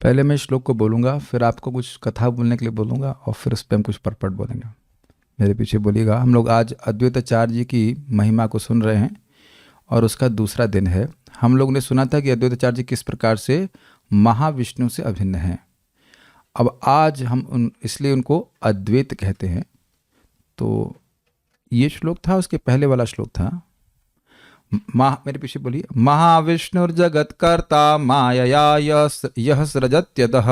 पहले मैं श्लोक को बोलूँगा, फिर आपको कुछ कथा बोलने के लिए बोलूँगा और फिर उस पर हम कुछ परपट बोलेंगे। मेरे पीछे बोलिएगा। हम लोग आज अद्वैताचार्य जी की महिमा को सुन रहे हैं और उसका दूसरा दिन है। हम लोग ने सुना था कि अद्वैताचार्य जी किस प्रकार से महाविष्णु से अभिन्न हैं। अब आज हम इसलिए उनको अद्वैत कहते हैं। तो ये श्लोक था, उसके पहले वाला श्लोक था। मेरे पीछे बोलिए। महाविष्णुर्जगत्कर्ता मायया यः सृजत्यतः।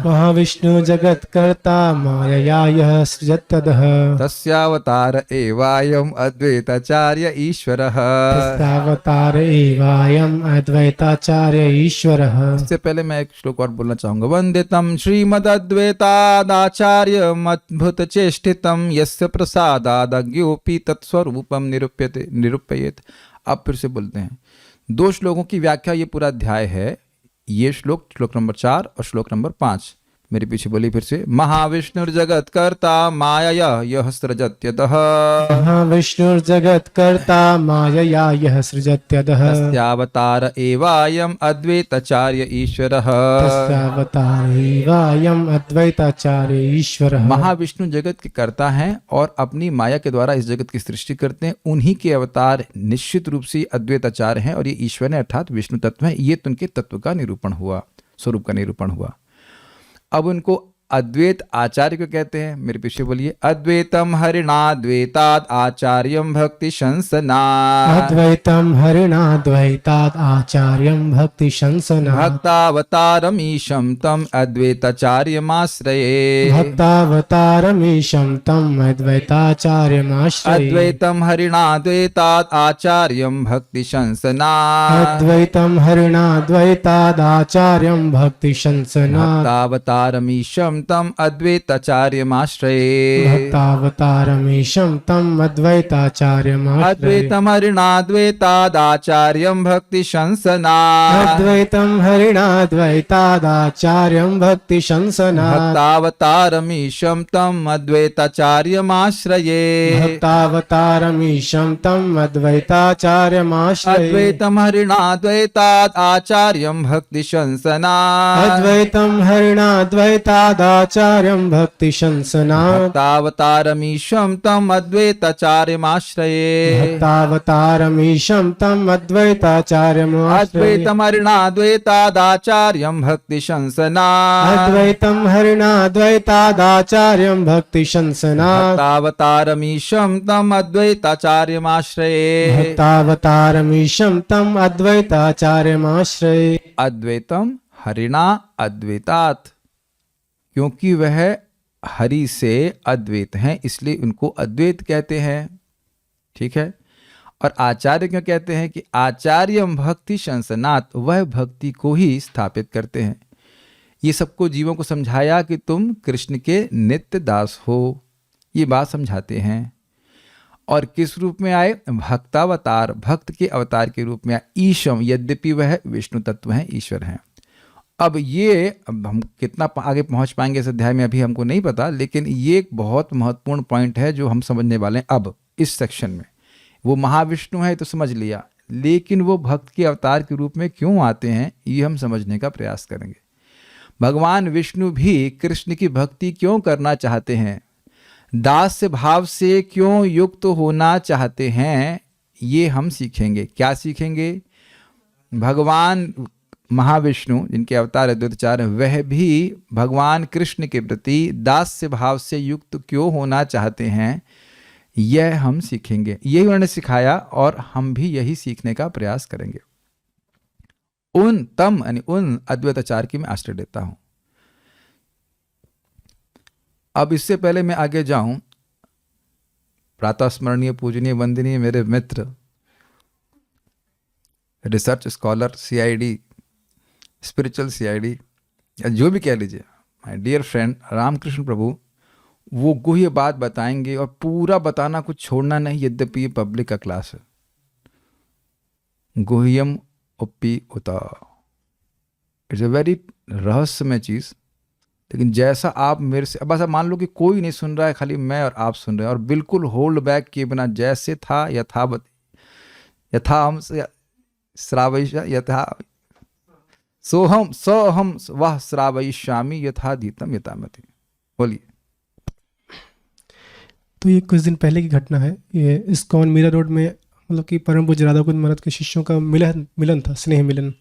महाविष्णु जगत्कर्ता मायया यः सृजत्यतः। तस्यावतार एवायम् अद्वैताचार्य ईश्वरः। तस्यावतार एवायम् अद्वैताचार्य ईश्वरः। इससे पहले मैं एक श्लोक और बोलना चाहूंगा। वंदे तम श्रीमदद्वैतादाचार्य अद्भुत चेष्टितम यस्य प्रसादादज्ञोपि तत्स्वरूपम निरूपयेत। अब फिर से बोलते हैं। 2 श्लोकों की व्याख्या ये पूरा अध्याय है। ये श्लोक नंबर 4 और श्लोक नंबर 5। मेरे पीछे बोली फिर से। महाविष्णुर्जगत्कर्ता मायया यः सृजत्यतः। महाविष्णुर्जगत्कर्ता मायया यः सृजत्यतः। तस्यावतार एवायम् अद्वैताचार्य ईश्वरः। तस्यावतार एवायम् अद्वैताचार्य ईश्वरः। महाविष्णु जगत के कर्ता हैं और अपनी माया के द्वारा इस जगत की सृष्टि करते हैं। उन्हीं के अवतार निश्चित रूप से अद्वैताचार्य हैं और ये ईश्वर है अर्थात विष्णु तत्व हैं। ये तो उनके तत्व का निरूपण हुआ, स्वरूप का निरूपण हुआ। अब उनको अद्वैत आचार्य को कहते हैं। मेरे पीछे बोलिए। अद्वैतम हरिणाद्वैतात् आचार्यम भक्ति शंसनात्। अद्वैतम हरिणाद्वैतात् आचार्यम भक्ति शंसनात्। भक्तावतारमीशं तम अद्वैताचार्यमाश्रये। भक्तावतारमीशं तम अद्वैताचार्यमाश्रये। अद्वैतम हरिणाद्वैतात् आचार्यम भक्ति शंसनात्। अद्वैतम हरिणाद्वैतात् आचार्यम भक्ति शंसनात्। भक्तावतारमीशं तम अद्वैताचार्यमाश्रये। भक्तावतारमीशं तम अद्वैताचार्यमाश्रये। अद्वैतम हरिणाद्वैतात् आचार्यं भक्ति शंसनात्। अद्वैतम हरिणाद्वैतात् आचार्यं भक्ति शंसनात्। भक्तावतारमीशं तम अद्वैताचार्यमाश्रये। भक्तावतारमीशं तम अद्वैताचार्यमाश्रये। अद्वैतम हरिणाद्वैतात् आचार्यं भक्ति शंसनात्। अद्वैतम हरिणाद्वैतात् आचार्यं भक्ति शंसनात्। भक्तावतारमीशं तम अद्वैताचार्यमाश्रये। भक्तावतारमीशं तम अद्वैताचार्यमाश्रये। अद्वैतम हरिणाद्वैतात् आचार्यं भक्ति शंसनात्। अद्वैतम हरिणाद्वैतात् आचार्यं भक्ति शंसनात्। भक्तावतारमीशं तम अद्वैताचार्यमाश्रये। भक्तावतारमीशं तम अद्वैताचार्यमाश्रये। अद्वैतम हरिणा अद्वैतात्, क्योंकि वह हरि से अद्वैत हैं इसलिए उनको अद्वैत कहते हैं। ठीक है। और आचार्य क्यों कहते हैं कि आचार्यम भक्ति शंसनात्, वह भक्ति को ही स्थापित करते हैं। ये सबको जीवों को समझाया कि तुम कृष्ण के नित्य दास हो, ये बात समझाते हैं। और किस रूप में आए? भक्तावतार, भक्त के अवतार के रूप में आए। ईशम, यद्यपि वह विष्णु तत्व हैं, ईश्वर हैं। अब हम कितना आगे पहुंच पाएंगे इस अध्याय में अभी हमको नहीं पता, लेकिन ये एक बहुत महत्वपूर्ण पॉइंट है जो हम समझने वाले हैं अब इस सेक्शन में। वो महाविष्णु है तो समझ लिया, लेकिन वो भक्त के अवतार के रूप में क्यों आते हैं ये हम समझने का प्रयास करेंगे। भगवान विष्णु भी कृष्ण की भक्ति क्यों करना चाहते हैं, दास्य भाव से क्यों युक्त होना चाहते हैं, ये हम सीखेंगे। क्या सीखेंगे? भगवान महाविष्णु जिनके अवतार अद्वैताचार्य, वह भी भगवान कृष्ण के प्रति दास्य भाव से युक्त क्यों होना चाहते हैं, यह हम सीखेंगे। यही उन्होंने सिखाया और हम भी यही सीखने का प्रयास करेंगे। उन अद्वैताचार्य की मैं आश्रय लेता हूं। अब इससे पहले मैं आगे जाऊं, प्रातः स्मरणीय पूजनीय वंदनीय मेरे मित्र, research scholar, CID, spiritual CID या जो भी कह लीजिए, my dear friend Ramakrishna Prabhu, वो गुह्य बात बताएंगे और पूरा बताना, कुछ छोड़ना नहीं, यद्यपि ये पब्लिक का क्लास है। गुह्यम उपी उता, इट्स अ वेरी रहस्यमय चीज़। लेकिन जैसा आप मेरे से, अब ऐसा मान लो कि कोई नहीं सुन रहा है, खाली मैं और आप सुन रहे हैं, और बिल्कुल होल्ड बैक किए बिना जैसे था यथा श्रावैष यथा सोहम वह श्रावयिष्यामि यथाधीतम यथामति। बोलिए। तो ये कुछ दिन पहले की घटना है। ये इस्कॉन मीरा रोड में मतलब कि परम पूज्य राधा कुंज महाराज के शिष्यों का मिलन था, स्नेह मिलन।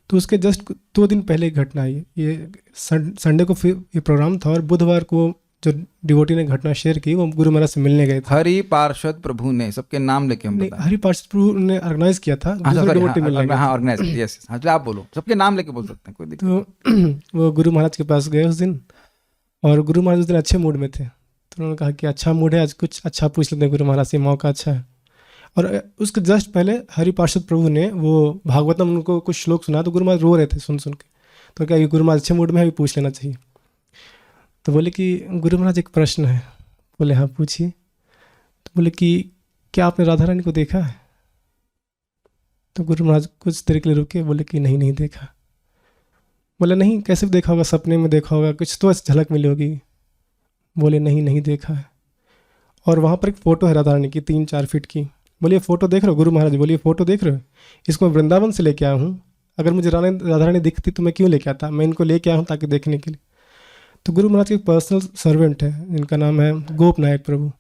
तो उसके जस्ट 2 दिन पहले की घटना है। ये संडे को फिर ये प्रोग्राम था और बुधवार को जो डिवोटी ने घटना शेयर की वो गुरु महाराज से मिलने गए थे। हरि पार्षद प्रभु ने, सबके नाम लेके हम नहीं, बताएं। हरि पार्षद प्रभु ने ऑर्गेनाइज किया था, दूसरे डिवोटी मिलने गए। हाँ ऑर्गेनाइज, यस। हाँ आप बोलो, सबके नाम लेके बोल सकते हैं, कोई दिक्कत तो वो गुरु महाराज के पास गए उस दिन, और गुरु महाराज उस दिन अच्छे मूड में थे। तो उन्होंने कहा कि अच्छा मूड है, आज कुछ अच्छा पूछ लेते हैं गुरु महाराज से, मौका अच्छा है। और उसके जस्ट पहले हरि पार्षद प्रभु ने वो भागवतम उनको कुछ श्लोक सुना, तो गुरु महाराज रो रहे थे सुन सुन के। तो क्या ये गुरु महाराज अच्छे मूड में है, भी पूछ लेना चाहिए। तो बोले कि गुरु महाराज एक प्रश्न है। बोले हाँ पूछिए। तो बोले कि क्या आपने राधा रानी को देखा है? तो गुरु महाराज कुछ देर के लिए रुके, बोले कि नहीं देखा। बोले नहीं, कैसे देखा होगा, सपने में देखा होगा, कुछ तो झलक मिली होगी। बोले नहीं देखा है। और वहाँ पर एक फ़ोटो है राधा रानी की 3-4 फीट की। बोलिए फ़ोटो देख रहे हो? गुरु महाराज बोलिए फ़ोटो देख रहे हो? इसको मैं वृंदावन से लेके आया हूँ। अगर मुझे राधा रानी दिखती तो मैं क्यों लेके आता? मैं इनको लेके आया हूँ ताकि देखने के लिए। तो गुरु महाराज के एक पर्सनल सर्वेंट है, जिनका नाम है गोप नायक प्रभु।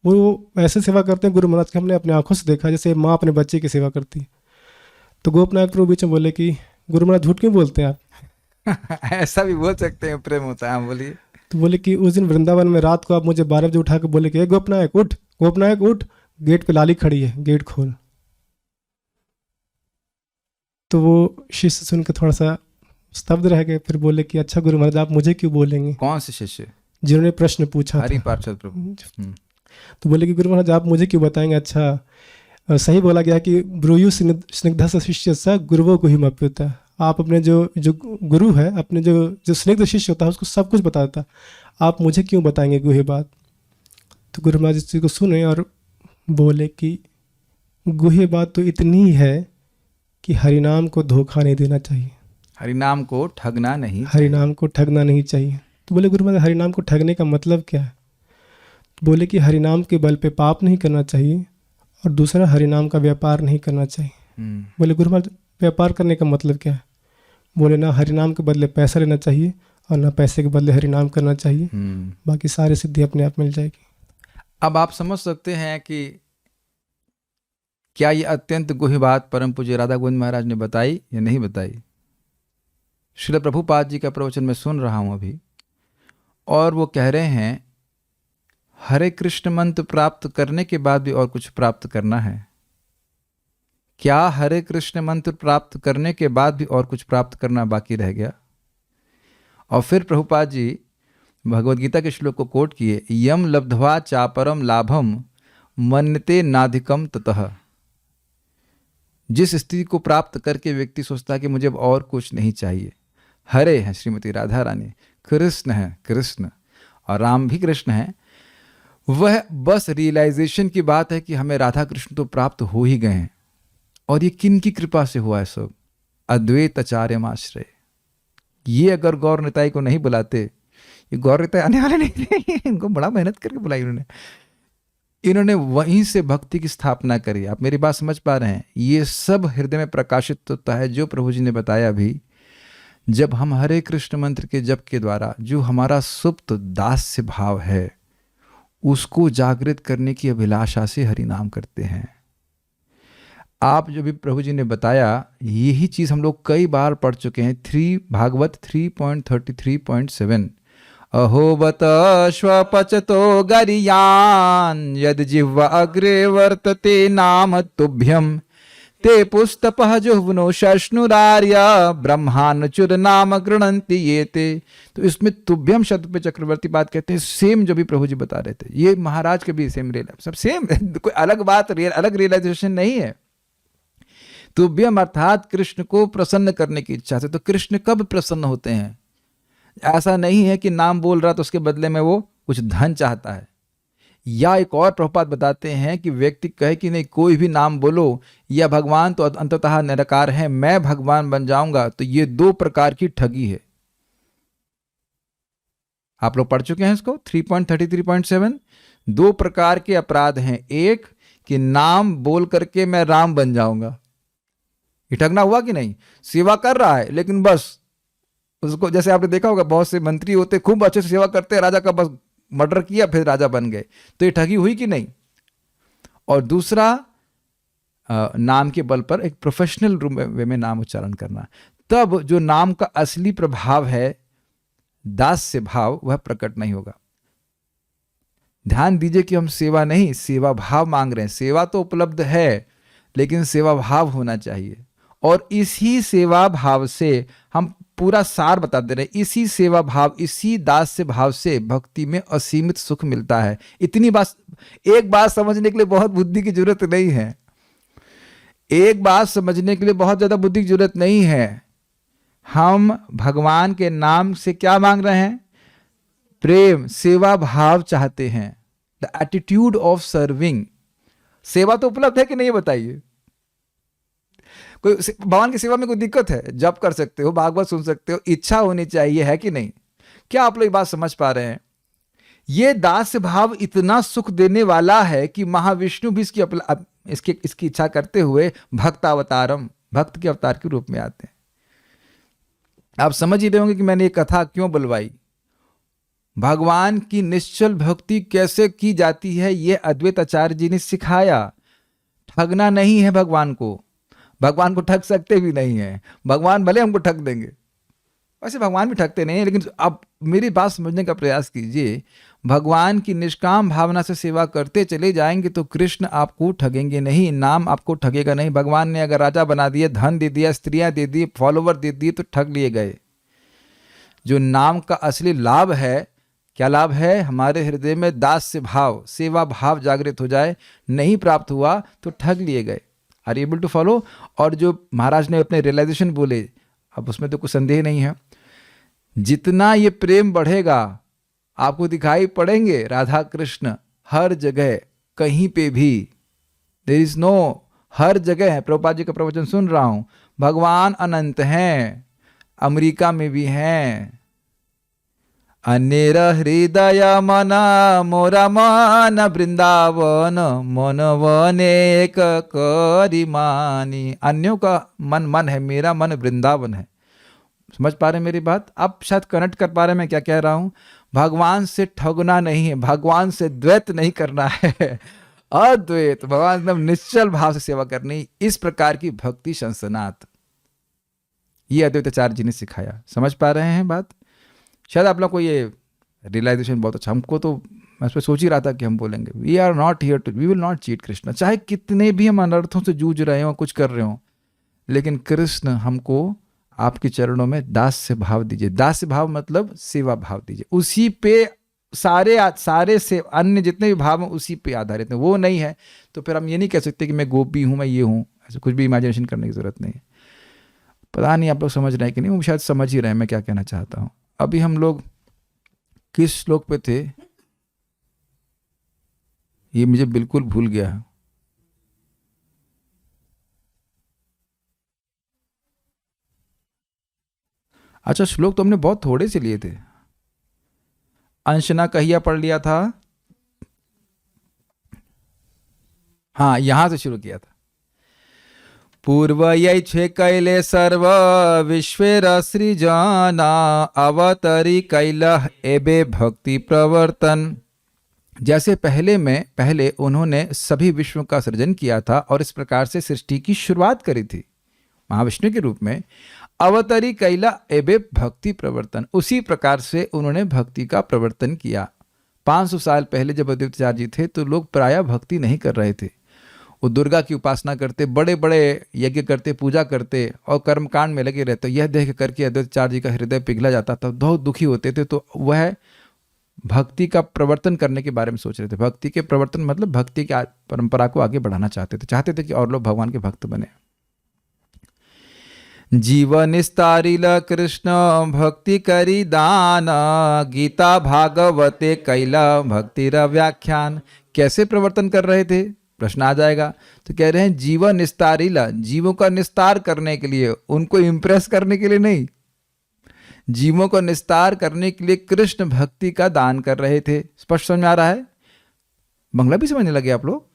वो ऐसे सेवा करते हैं गुरु महाराज की, हमने अपने आंखों से देखा जैसे माँ अपने बच्चे की सेवा करती है। तो गोप नायक प्रभु बीच में बोले कि गुरु महाराज झूठ क्यों बोलते हैं आप? ऐसा भी बोल सकते हैं, प्रेम होता है। बोलिए। तो बोले कि उस दिन वृंदावन में रात को आप मुझे 12 बजे उठा के बोले कि गोप नायक उठ, गोप नायक उठ, गेट पे लाली खड़ी है, गेट खोल। तो वो शिष्य सुन के थोड़ा सा स्तब्ध रह गए। फिर बोले कि अच्छा गुरु महाराज आप मुझे क्यों बोलेंगे? कौन से शिष्य? जिन्होंने प्रश्न पूछा हरि था, पार्षद प्रभु। तो बोले कि गुरु महाराज आप मुझे क्यों बताएंगे? अच्छा सही बोला गया कि ब्रूयु स्निग्ध शिष्य सा गुरुवो को ही मप्युता। आप अपने जो गुरु है, अपने जो स्निग्ध शिष्य होता है उसको सब कुछ बताता, आप मुझे क्यों बताएंगे गुहे बात? तो गुरु महाराज इस चीज़ को सुने और बोले कि गुहे बात तो इतनी है कि हरिनाम को धोखा नहीं देना चाहिए, हरिनाम को ठगना नहीं, हरिनाम को ठगना नहीं चाहिए। तो बोले गुरु महाराज हरिनाम को ठगने का मतलब क्या है? तो बोले कि हरिनाम के बल पे पाप नहीं करना चाहिए और दूसरा हरिनाम का व्यापार नहीं करना चाहिए। बोले गुरु महाराज व्यापार करने का मतलब क्या है? बोले ना हरिनाम के बदले पैसा लेना चाहिए और ना पैसे के बदले हरिनाम करना चाहिए, बाकी सारी सिद्धि अपने आप मिल जाएगी। अब आप समझ सकते हैं कि क्या ये अत्यंत गुह्य बात परम पूज्य राधा गोविंद महाराज ने बताई या नहीं बताई। श्रील प्रभुपाद जी का प्रवचन मैं सुन रहा हूं अभी, और वो कह रहे हैं हरे कृष्ण मंत्र प्राप्त करने के बाद भी और कुछ प्राप्त करना है। क्या हरे कृष्ण मंत्र प्राप्त करने के बाद भी और कुछ प्राप्त करना बाकी रह गया? और फिर प्रभुपाद जी भगवद गीता के श्लोक को कोट किए, यम लब्ध्वा चापरम लाभम मन्यते नाधिकम ततः। जिस स्थिति को प्राप्त करके व्यक्ति सोचता है कि मुझे अब और कुछ नहीं चाहिए। हरे हैं श्रीमती राधा रानी, कृष्ण है कृष्ण, और राम भी कृष्ण है। वह बस रियलाइजेशन की बात है कि हमें राधा कृष्ण तो प्राप्त हो ही गए हैं। और ये किन की कृपा से हुआ है? सब अद्वैत आचार्यमाश्रय। ये अगर गौर निताई को नहीं बुलाते, ये गौर निताई आने वाले नहीं थे, इनको बड़ा मेहनत करके बुलाई इन्होंने वहीं से भक्ति की स्थापना करी। आप मेरी बात समझ पा रहे हैं? ये सब हृदय में प्रकाशित होता है जो प्रभु जी ने बताया अभी। जब हम हरे कृष्ण मंत्र के जप के द्वारा जो हमारा सुप्त दास्य भाव है उसको जागृत करने की अभिलाषा से हरि नाम करते हैं। आप जो भी प्रभु जी ने बताया यही चीज़ हम लोग कई बार पढ़ चुके हैं। भागवत 3.33.7 अहोबत श्वपचतो गरियान यद जिह्वा अग्रे वर्तते नाम तुभ्यम ते पुस्तपः जुह्वनो शश्नुरार्य ब्रह्मानुचुर नाम गृणन्ति ये ते। तो इसमें तुभ्यम शब्द पे चक्रवर्ती बात कहते हैं, सेम जो भी प्रभु जी बता रहे थे। ये महाराज के भी सेम सब सेम, कोई अलग बात अलग रियलाइजेशन नहीं है। तुभ्यम अर्थात कृष्ण को प्रसन्न करने की इच्छा से। तो कृष्ण कब प्रसन्न होते हैं? ऐसा नहीं है कि नाम बोल रहा तो उसके बदले में वो कुछ धन चाहता है। या एक और प्रभुपाद बताते हैं कि व्यक्ति कहे कि नहीं कोई भी नाम बोलो या भगवान तो अंततः निराकार है, मैं भगवान बन जाऊंगा, तो ये 2 प्रकार की ठगी है। आप लोग पढ़ चुके हैं इसको 3.33.7। 2 प्रकार के अपराध हैं। एक कि नाम बोल करके मैं राम बन जाऊंगा, ये ठगना हुआ कि नहीं? सेवा कर रहा है लेकिन बस उसको, जैसे आपने देखा होगा बहुत से मंत्री होते खूब अच्छे से सेवा करते हैं, राजा का बस मर्डर किया फिर राजा बन गए, तो ये ठगी हुई कि नहीं? और दूसरा, नाम के बल पर एक प्रोफेशनल वे में नाम उच्चारण करना, तब जो नाम का असली प्रभाव है दास्य भाव, वह प्रकट नहीं होगा। ध्यान दीजिए कि हम सेवा नहीं, सेवा भाव मांग रहे हैं। सेवा तो उपलब्ध है लेकिन सेवा भाव होना चाहिए, और इसी सेवा भाव से हम पूरा सार बता दे रहे हैं, इसी सेवा भाव, इसी दास्य भाव से भक्ति में असीमित सुख मिलता है। इतनी बात, एक बात समझने के लिए बहुत बुद्धि की जरूरत नहीं है, एक बात समझने के लिए बहुत ज्यादा बुद्धि की जरूरत नहीं है। हम भगवान के नाम से क्या मांग रहे हैं? प्रेम, सेवा भाव चाहते हैं, द एटीट्यूड ऑफ सर्विंग। सेवा तो उपलब्ध है कि नहीं, बताइए। कोई भगवान की सेवा में कोई दिक्कत है? जप कर सकते हो, भागवत सुन सकते हो, इच्छा होनी चाहिए, है कि नहीं? क्या आप लोग ये बात समझ पा रहे हैं? ये दास्य भाव इतना सुख देने वाला है कि महाविष्णु भी इसकी इच्छा करते हुए भक्तावतारम, भक्त के अवतार के रूप में आते हैं। आप समझ ही रहे होंगे कि मैंने ये कथा क्यों बुलवाई। भगवान की निश्चल भक्ति कैसे की जाती है ये अद्वैत आचार्य जी ने सिखाया। ठगना नहीं है भगवान को, भगवान को ठग सकते भी नहीं है। भगवान भले हमको ठग देंगे, वैसे भगवान भी ठगते नहीं है, लेकिन आप मेरी बात समझने का प्रयास कीजिए। भगवान की निष्काम भावना से सेवा करते चले जाएंगे तो कृष्ण आपको ठगेंगे नहीं, नाम आपको ठगेगा नहीं। भगवान ने अगर राजा बना दिए, धन दे दिया, स्त्रियां दे दी, फॉलोवर दे दिए, तो ठग लिए गए। जो नाम का असली लाभ है, क्या लाभ है? हमारे हृदय में दास्य भाव, सेवा भाव जागृत हो जाए, नहीं प्राप्त हुआ तो ठग लिए गए। Are able to follow? और जो महाराज ने अपने रियलाइजेशन बोले, अब उसमें तो कुछ संदेह नहीं है, जितना ये प्रेम बढ़ेगा आपको दिखाई पड़ेंगे राधा कृष्ण हर जगह, कहीं पे भी। देयर इज नो, हर जगह है। प्रभुपाद जी का प्रवचन सुन रहा हूं, भगवान अनंत हैं, अमेरिका में भी हैं। अनेर हृदय मना मोरा मन वृंदावन, मन वनेक करी मानी। अन्यों का मन मन है, मेरा मन वृंदावन है। समझ पा रहे हैं मेरी बात? आप शायद कनेक्ट कर पा रहे हैं मैं क्या कह रहा हूं। भगवान से ठगना नहीं है, भगवान से द्वैत नहीं करना है, अद्वैत, भगवान एकदम निश्चल भाव से सेवा करनी। इस प्रकार की भक्ति संसनात, ये अद्वैत आचार्य जी ने सिखाया। समझ पा रहे हैं बात? शायद आप लोग को ये रियलाइजेशन बहुत अच्छा, हमको तो मैं इस पर सोच ही रहा था कि हम बोलेंगे we are not here to, we will not cheat Krishna. चाहे कितने भी हम अनर्थों से जूझ रहे हो, कुछ कर रहे हो, लेकिन कृष्ण हमको आपके चरणों में दास्य भाव दीजिए। दास्य भाव मतलब सेवा भाव दीजिए, उसी पे सारे से अन्य जितने भी भाव हैं उसी पे आधारित हैं। वो नहीं है तो फिर हम ये नहीं कह सकते कि मैं गोपी हूँ, मैं ये हूँ। ऐसे कुछ भी इमेजिनेशन करने की जरूरत नहीं है। पता नहीं आप लोग समझ रहे हैं कि नहीं, वो शायद समझ ही रहे हैं मैं क्या कहना चाहता हूँ। अभी हम लोग किस श्लोक पे थे ये मुझे बिल्कुल भूल गया है। अच्छा, श्लोक तो हमने बहुत थोड़े से लिए थे। अंशना कहिया पढ़ लिया था, हाँ यहां से शुरू किया था। पूर्व छे कैले सर्व विश्वेर सृजना, अवतरी कैलह एबे भक्ति प्रवर्तन। जैसे पहले उन्होंने सभी विश्व का सृजन किया था और इस प्रकार से सृष्टि की शुरुआत करी थी महाविष्णु के रूप में। अवतरी कैला एबे भक्ति प्रवर्तन, उसी प्रकार से उन्होंने भक्ति का प्रवर्तन किया। 500 साल पहले जब अद्वैत आचार्य जी थे तो लोग प्रायः भक्ति नहीं कर रहे थे। वो दुर्गा की उपासना करते, बड़े बड़े यज्ञ करते, पूजा करते और कर्मकांड में लगे रहते। यह देख करके अद्वैत आचार्य जी का हृदय पिघला जाता था, बहुत दुखी होते थे। तो वह भक्ति का प्रवर्तन करने के बारे में सोच रहे थे। भक्ति के प्रवर्तन मतलब भक्ति की परंपरा को आगे बढ़ाना चाहते थे कि और लोग भगवान के भक्त बने। जीवन निस्तारिल कृष्ण भक्ति करी दान, गीता भागवते कैला भक्तिर व्याख्यान। कैसे प्रवर्तन कर रहे थे प्रश्न आ जाएगा। तो कह रहे हैं जीवन निस्तारिला, जीवों का निस्तार करने के लिए, उनको इंप्रेस करने के लिए नहीं, जीवों को निस्तार करने के लिए कृष्ण भक्ति का दान कर रहे थे। स्पष्ट समझ में आ रहा है? बंगला भी समझने लगे आप लोग?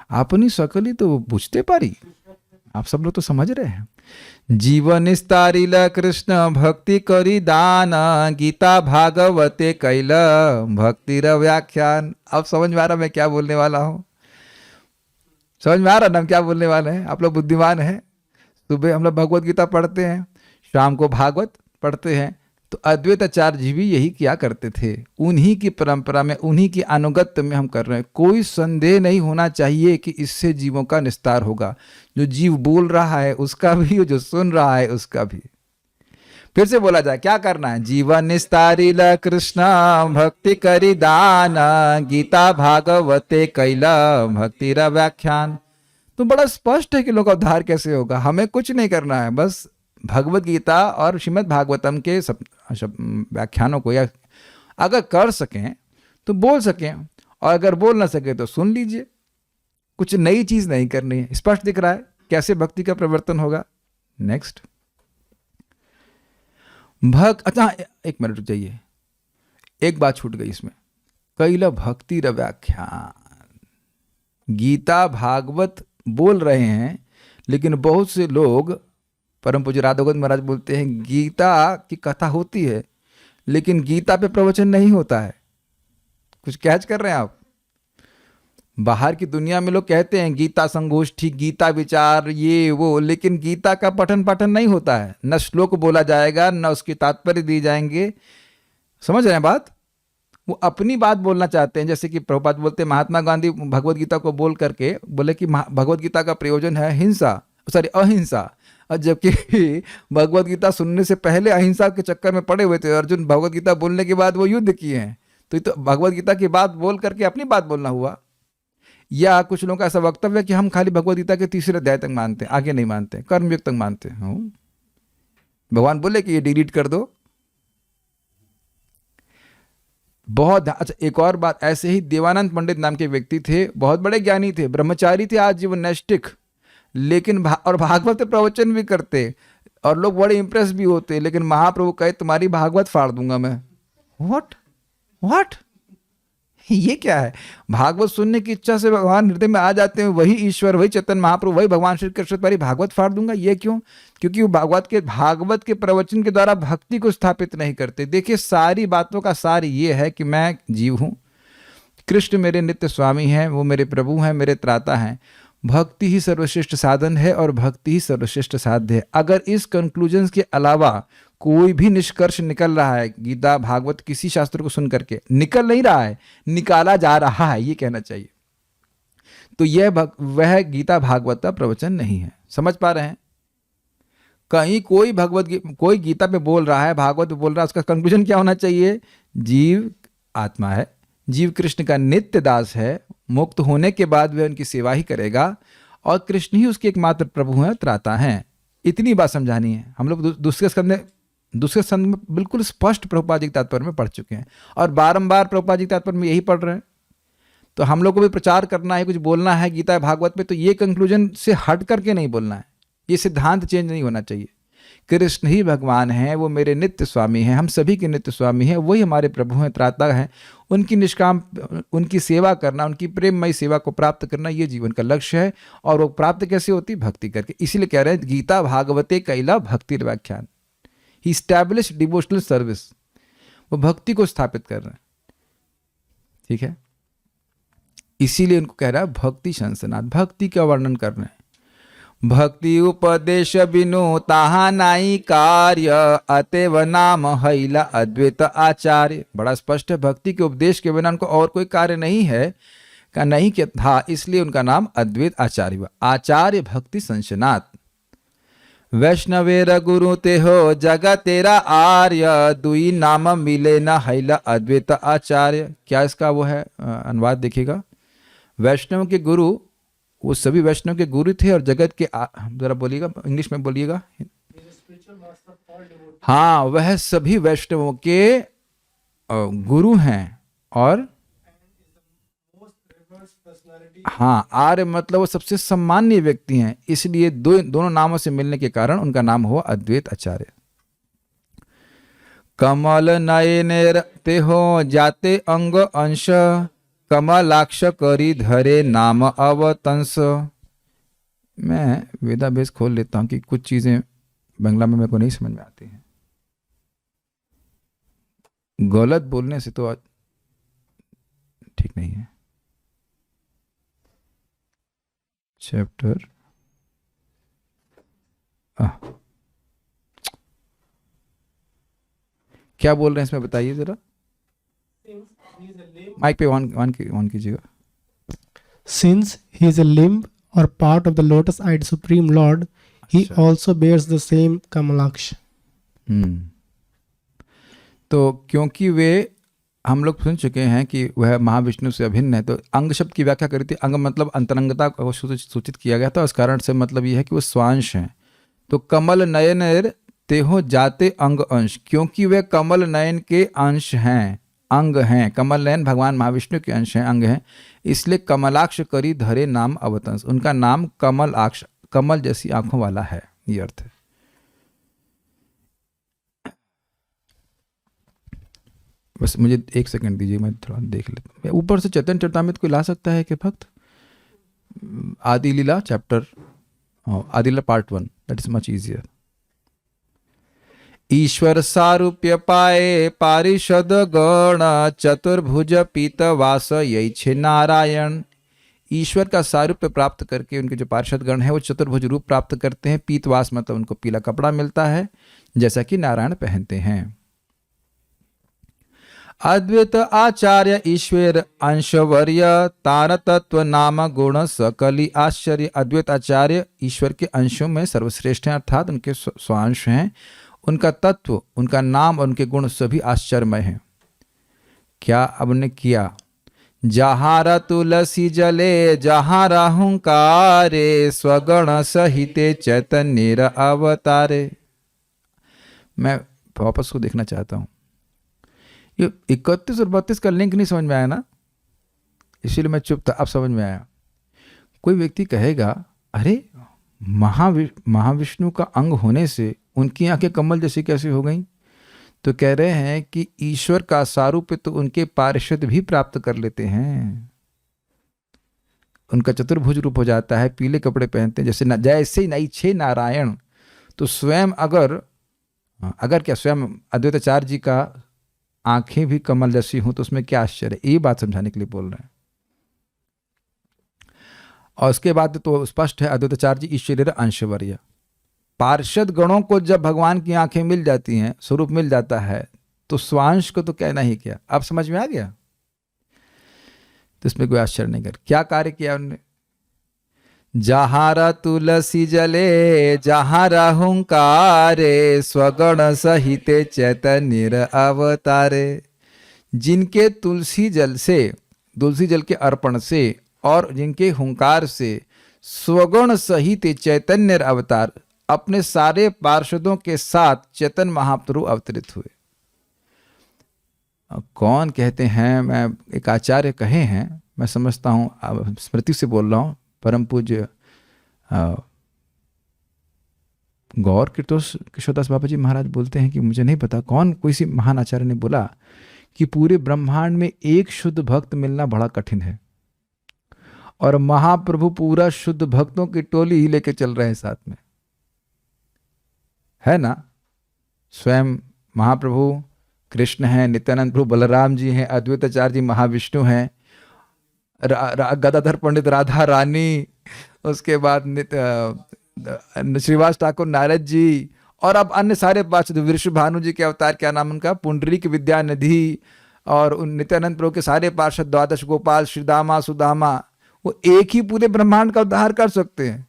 अपनी शकल ही तो बुझते पारी। आप सब लोग तो समझ रहे हैं। जीवन स्तारिल कृष्ण भक्ति करी दान, गीता भागवते कैल भक्तिर व्याख्यान। अब समझ में आ रहा मैं क्या बोलने वाला हूँ? समझ में आ रहा ना हम क्या बोलने वाले हैं? आप लोग बुद्धिमान हैं। सुबह हम लोग भगवत गीता पढ़ते हैं, शाम को भागवत पढ़ते हैं। तो अद्वैत आचार्य जी भी यही किया करते थे। उन्हीं की परंपरा में, उन्हीं की अनुगत्य में हम कर रहे हैं। कोई संदेह नहीं होना चाहिए कि इससे जीवों का निस्तार होगा। जो जीव बोल रहा है उसका भी, जो सुन रहा है उसका भी। फिर से बोला जाए, क्या करना है? जीवन निस्तारिल कृष्ण भक्ति करी दान, गीता भागवते कैला भक्तिरा व्याख्यान। तो बड़ा स्पष्ट है कि लोग उद्धार कैसे होगा। हमें कुछ नहीं करना है, बस भगवत गीता और श्रीमद् भागवतम के सब व्याख्यानों को या अगर कर सकें तो बोल सकें, और अगर बोल ना सके तो सुन लीजिए। कुछ नई चीज नहीं करनी है। स्पष्ट दिख रहा है कैसे भक्ति का प्रवर्तन होगा। नेक्स्ट अच्छा एक मिनट रुक जाइए, एक बात छूट गई इसमें। कैला भक्ति र व्याख्यान। गीता भागवत बोल रहे हैं, लेकिन बहुत से लोग, परम पूज्य राधागोविंद महाराज बोलते हैं, गीता की कथा होती है लेकिन गीता पे प्रवचन नहीं होता है। कुछ कैच कर रहे हैं आप? बाहर की दुनिया में लोग कहते हैं गीता संगोष्ठी, गीता विचार, ये वो, लेकिन गीता का पठन पाठन नहीं होता है। न श्लोक बोला जाएगा, न उसकी तात्पर्य दी जाएंगे। समझ रहे हैं बात? वो अपनी बात बोलना चाहते हैं। जैसे कि प्रभुपाद बोलते हैं, महात्मा गांधी भगवत गीता को बोल करके बोले कि भगवत गीता का प्रयोजन है अहिंसा, और जबकि भगवत गीता सुनने से पहले अहिंसा के चक्कर में पड़े हुए थे। अर्जुन भगवत गीता बोलने के बाद वो युद्ध किए हैं। तो ये तो भगवत गीता की बात बोल करके अपनी बात बोलना हुआ। या कुछ लोगों का ऐसा वक्तव्य है कि हम खाली भगवत गीता के 3 अध्याय तक मानते हैं, आगे नहीं मानते, कर्मयोग तक मानते हैं। भगवान बोले कि ये डिलीट कर दो। बहुत अच्छा। एक और बात, ऐसे ही देवानंद पंडित नाम के व्यक्ति थे, बहुत बड़े ज्ञानी थे, ब्रह्मचारी थे, आजीवन नैष्ठिक, लेकिन और भागवत प्रवचन भी करते और लोग बड़े इंप्रेस भी होते। लेकिन महाप्रभु कहे तुम्हारी भागवत फाड़ दूंगा मैं। व्हाट ये क्या है? भागवत सुनने की इच्छा से भगवान हृदय में आ जाते हैं, वही ईश्वर, वही चैतन्य महाप्रभु, वही भगवान श्री कृष्ण, तुम्हारी भागवत फाड़ दूंगा। ये क्यों? क्योंकि वो भागवत के प्रवचन के द्वारा भक्ति को स्थापित नहीं करते। देखिए, सारी बातों का सार ये है कि मैं जीव हूं, कृष्ण मेरे नित्य स्वामी हैं, वो मेरे प्रभु हैं, मेरे त्राता हैं। भक्ति ही सर्वश्रेष्ठ साधन है और भक्ति ही सर्वश्रेष्ठ साध्य है। अगर इस कंक्लूजन के अलावा कोई भी निष्कर्ष निकल रहा है, गीता भागवत किसी शास्त्र को सुन करके निकल नहीं रहा है, निकाला जा रहा है, ये कहना चाहिए, तो यह वह गीता भागवत का प्रवचन नहीं है। समझ पा रहे हैं? कहीं कोई गीता पे बोल रहा है, भागवत पे बोल रहा है, उसका कंक्लूजन क्या होना चाहिए? जीव आत्मा है, जीव कृष्ण का नित्य दास है, मुक्त होने के बाद वह उनकी सेवा ही करेगा और कृष्ण ही उसके एकमात्र प्रभु हैं, त्राता हैं। इतनी बात समझानी है। हम लोग दूसरे स्कंद में बिल्कुल स्पष्ट प्रभुपाद जी के तात्पर्य में पढ़ चुके हैं और बारंबार प्रभुपाद जी के तात्पर्य में यही पढ़ रहे हैं। तो हम लोग को भी प्रचार करना है, कुछ बोलना है गीता भागवत में, तो ये कंक्लूजन से हट करके नहीं बोलना है। ये सिद्धांत चेंज नहीं होना चाहिए। कृष्ण ही भगवान हैं, वो मेरे नित्य स्वामी हैं, हम सभी के नित्य स्वामी हैं, वही हमारे प्रभु हैं, त्राता हैं। उनकी सेवा करना, उनकी प्रेममयी सेवा को प्राप्त करना, ये जीवन का लक्ष्य है। और वो प्राप्त कैसे होती? भक्ति करके। इसीलिए कह रहे हैं गीता भागवते कैला भक्ति व्याख्यान। ही स्टैब्लिश डिवोशनल सर्विस। वो भक्ति को स्थापित कर रहे हैं। ठीक है, इसीलिए उनको कह रहा है भक्ति संसनाद। भक्ति का वर्णन कर रहे हैं। भक्ति उपदेश बिनु ताहा नाई कार्य, अतएव नाम हैला अद्वैत आचार्य। बड़ा स्पष्ट है, भक्ति के उपदेश के बिना उनको और कोई कार्य नहीं है का नहीं क्या था, इसलिए उनका नाम अद्वैत आचार्य हुआ। आचार्य भक्ति संशनात। वैष्णवेर गुरु ते हो जगत तेरा आर्य, दुई नाम मिले न हैला अद्वैत आचार्य। क्या इसका वो है अनुवाद देखिएगा। वैष्णव के गुरु, वो सभी वैष्णव के गुरु थे और जगत के, जरा बोलिएगा इंग्लिश में बोलिएगा। हाँ, वह सभी वैष्णवों के गुरु हैं। और हाँ, आर्य मतलब वो सबसे सम्माननीय व्यक्ति हैं, इसलिए दोनों नामों से मिलने के कारण उनका नाम हुआ अद्वैत आचार्य। कमल नयनेर ते हो जाते अंग अंश, कमलाक्ष करी धरे नाम अवतंस। मैं वेदाभ्यास खोल लेता हूँ कि कुछ चीजें बांग्ला में मेरे को नहीं समझ में आती हैं। गलत बोलने से तो ठीक नहीं है। चैप्टर क्या बोल रहे हैं इसमें बताइए जरा, माइक पे ऑन कीजिएगा। Since he is a limb or part of the lotus-eyed Supreme Lord, he also bears the same Kamalaksh. तो क्योंकि वे, हम लोग सुन चुके हैं कि वह महाविष्णु से अभिन्न है, तो अंग शब्द की व्याख्या करी थी। अंग मतलब अंतरंगता को सूचित किया गया था। उस कारण से मतलब यह है कि वो स्वांश हैं। तो कमल नयन तेहो जाते अंग अंश, क्योंकि वे कमल नयन के अंश हैं, अंग हैं। कमल नयन भगवान महाविष्णु के अंश हैं, अंग हैं, इसलिए कमलाक्ष करी धरे नाम अवतंस। उनका नाम कमलाक्ष, कमल जैसी आंखों वाला है, ये अर्थ है। बस मुझे एक सेकंड दीजिए, मैं थोड़ा देख लेता हूँ। ऊपर से चैतन्य चरितामृत कोई ला सकता है कि भक्त? आदि Lila chapter, Adi Lila part 1, that is much easier. ईश्वर सारूप्य पाए पारिषद गण, चतुर्भुज पीत वास यही छे नारायण। ईश्वर का सारूप्य प्राप्त करके उनके जो पार्षद गण है वो चतुर्भुज रूप प्राप्त करते हैं। पीतवास मतलब उनको पीला कपड़ा मिलता है, जैसा कि नारायण पहनते हैं। अद्वैत आचार्य ईश्वर अंशवर्य तार तत्व नाम गुण सकली आश्चर्य। अद्वैत आचार्य ईश्वर के अंशों में सर्वश्रेष्ठ हैं, अर्थात उनके स्वांश हैं। उनका तत्व, उनका नाम और उनके गुण सभी आश्चर्यमय हैं। क्या अब ने किया? जहारा तुलसी जले जहाँ राहुंकारे, स्वगण सहिते चैतन्य अवतारे। मैं वापस को देखना चाहता हूँ। ये 31 और 32 का लिंक नहीं समझ में आया ना, इसीलिए मैं चुप था। अब समझ में आया। कोई व्यक्ति कहेगा, अरे महाविष्णु का अंग होने से उनकी आंखें कमल जैसी कैसे हो गई? तो कह रहे हैं कि ईश्वर का सारूप्य तो उनके पार्षद भी प्राप्त कर लेते हैं। उनका चतुर्भुज रूप हो जाता है, पीले कपड़े पहनते हैं, जैसे नई छे नारायण। तो स्वयं अगर क्या स्वयं अद्वैताचार्य जी का आंखें भी कमल जैसी हों तो उसमें क्या आश्चर्य है? ये बात समझाने के लिए बोल रहे हैं। और उसके बाद तो स्पष्ट है, अद्वैताचार्य जी ईश्वर अंशवर्य। पार्षद गणों को जब भगवान की आंखें मिल जाती हैं, स्वरूप मिल जाता है, तो स्वांश को तो कहना ही क्या। अब समझ में आ गया? तो इसमें कोई आश्चर्य नहीं कर। क्या कार्य किया उन्होंने? जहारा तुलसी जले जहाँ राहुंकारे, स्वगण सहिते चैतन्य अवतारे। जिनके तुलसी जल के अर्पण से और जिनके हुंकार से स्वगुण सहित चैतन्य अवतार, अपने सारे पार्षदों के साथ चैतन्य महाप्रभु अवतरित हुए। कौन कहते हैं? मैं एक आचार्य कहे हैं, मैं समझता हूँ, स्मृति से बोल रहा हूँ। परम पूज्य गौर किशोरदास बाबा जी महाराज बोलते हैं कि मुझे नहीं पता कौन, कोई सी महान आचार्य ने बोला कि पूरे ब्रह्मांड में एक शुद्ध भक्त मिलना बड़ा कठिन है, और महाप्रभु पूरा शुद्ध भक्तों की टोली ही लेके चल रहे हैं साथ में, है ना। स्वयं महाप्रभु कृष्ण हैं, नित्यानंद प्रभु बलराम जी हैं, अद्वैताचार्य जी महाविष्णु हैं, गदाधर पंडित राधा रानी, उसके बाद श्रीवास ठाकुर नारद जी, और अब अन्य सारे पार्षद, वृषभानु जी के अवतार, क्या नाम उनका, पुंडरीक विद्यानिधि, और उन नित्यानंद प्रभु के सारे पार्षद, द्वादश गोपाल, श्रीदामा, सुदामा, वो एक ही पूरे ब्रह्मांड का उद्धार कर सकते हैं।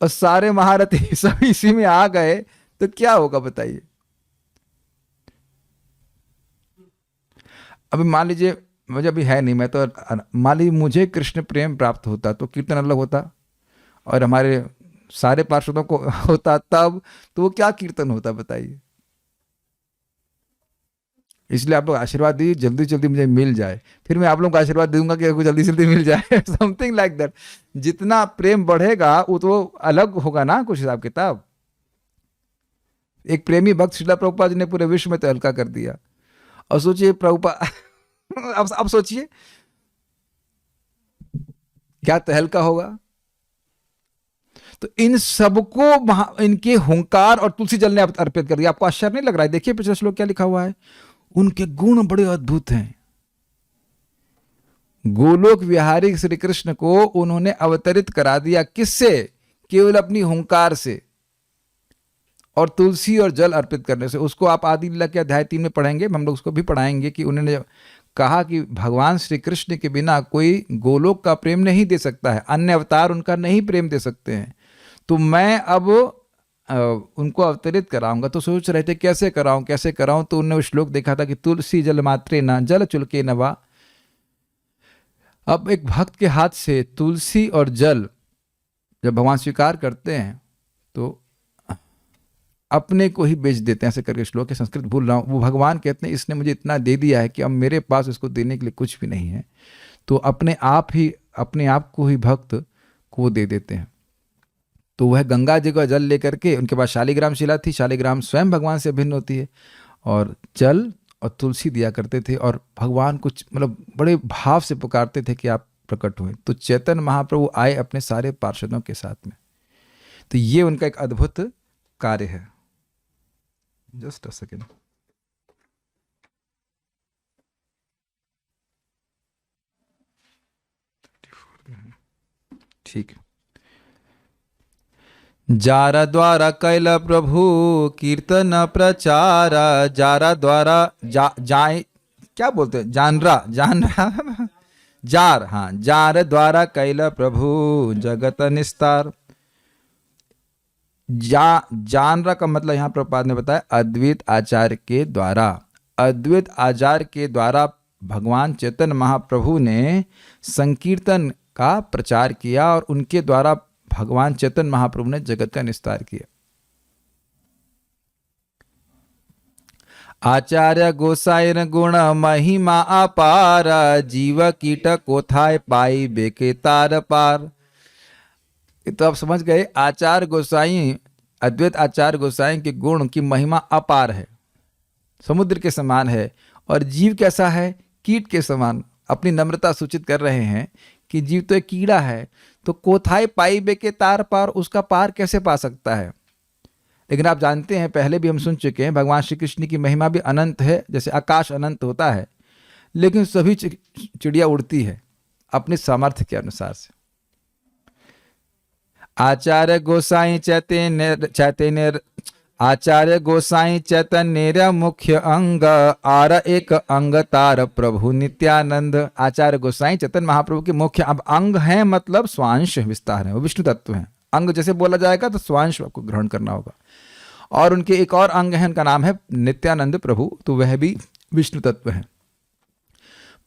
और सारे महारथी सब इसी में आ गए तो क्या होगा बताइए। अभी मान लीजिए मुझे अभी है नहीं, मैं तो मान लीजिए मुझे कृष्ण प्रेम प्राप्त होता तो कीर्तन अलग होता, और हमारे सारे पार्षदों को होता तब, तो वो क्या कीर्तन होता बताइए। इसलिए आप लोग आशीर्वाद दीजिए, जल्दी जल्दी मुझे मिल जाए, फिर मैं आप लोगों को आशीर्वाद दूंगा कि आपको जल्दी जल्दी मिल जाए। Something like that. जितना प्रेम बढ़ेगा वो तो अलग होगा ना कुछ हिसाब किताब। एक प्रेमी भक्त श्रीला प्रभुपाद जी ने पूरे विश्व में तो हल्का कर दिया। और सोचिए प्रभुपाद अब सोचिए क्या तहलका होगा। तो इन सबको इनके हुंकार और तुलसी जल ने अर्पित कर दिया। आपको आश्चर्य नहीं लग रहा है? देखिए पिछले श्लोक क्या लिखा हुआ है, उनके गुण बड़े अद्भुत हैं। गोलोक विहारी श्री कृष्ण को उन्होंने अवतरित करा दिया, किससे? केवल अपनी हुंकार से और तुलसी और जल अर्पित करने से। उसको आप आदि लीला के अध्याय 3 में पढ़ेंगे, हम लोग उसको भी पढ़ाएंगे कि उन्होंने कहा कि भगवान श्री कृष्ण के बिना कोई गोलोक का प्रेम नहीं दे सकता है, अन्य अवतार उनका नहीं प्रेम दे सकते हैं। तो मैं अब उनको अवतरित कराऊंगा। तो सोच रहे थे कैसे कराऊं कैसे कराऊं, तो उन्होंने श्लोक देखा था कि तुलसी जल मात्रे न जल चुलके नवा। अब एक भक्त के हाथ से तुलसी और जल जब भगवान स्वीकार करते हैं तो अपने को ही बेच देते हैं, ऐसे करके श्लोक है, संस्कृत भूल रहा हूँ। वो भगवान कहते हैं इसने मुझे इतना दे दिया है कि अब मेरे पास उसको देने के लिए कुछ भी नहीं है, तो अपने आप को ही भक्त को दे देते हैं। तो वह गंगा जी का जल लेकर के, उनके पास शालिग्राम शिला थी, शालिग्राम स्वयं भगवान से भिन्न होती है, और जल और तुलसी दिया करते थे और भगवान कुछ मतलब बड़े भाव से पुकारते थे कि आप प्रकट हुए। तो चैतन्य महाप्रभु आए अपने सारे पार्षदों के साथ में। तो ये उनका एक अद्भुत कार्य है। Just a second. ठीक। जार द्वारा कैल प्रभु कीर्तन प्रचार, जारा द्वारा जाए क्या बोलते हैं, जानरा जार, हाँ, जार द्वारा कैल प्रभु जगत निस्तार। जानरा का मतलब यहाँ प्रभुपाद ने बताया अद्वैत आचार्य के द्वारा। अद्वैत आचार्य के द्वारा भगवान चैतन्य महाप्रभु ने संकीर्तन का प्रचार किया और उनके द्वारा भगवान चैतन्य महाप्रभु ने जगत का निस्तार किया। आचार्य गोसाइन गुण महिमा अपार, जीव कीट कोथाय पाई बेके तार पार। तो आप समझ गए, आचार्य गोसाई, अद्वैत आचार्य गोसाई के गुण की महिमा अपार है, समुद्र के समान है। और जीव कैसा है? कीट के समान। अपनी नम्रता सूचित कर रहे हैं कि जीव तो एक कीड़ा है, तो कोथाई पाई बेके तार पार, उसका पार कैसे पा सकता है? लेकिन आप जानते हैं, पहले भी हम सुन चुके हैं, भगवान श्री कृष्ण की महिमा भी अनंत है, जैसे आकाश अनंत होता है, लेकिन सभी चिड़िया उड़ती है अपने सामर्थ्य के अनुसार से। आचार्य गोसाई चैतन्य आचार्य गोसाई चैतन्य मुख्य अंग, आर एक अंग तार प्रभु नित्यानंद। आचार्य गोसाई चैतन्य महाप्रभु के मुख्य अब अंग हैं, मतलब स्वांश विस्तार है, वो विष्णु तत्व हैं। अंग जैसे बोला जाएगा तो स्वांश आपको ग्रहण करना होगा। और उनके एक और अंग है, उनका नाम है नित्यानंद प्रभु, तो वह भी विष्णु तत्व है।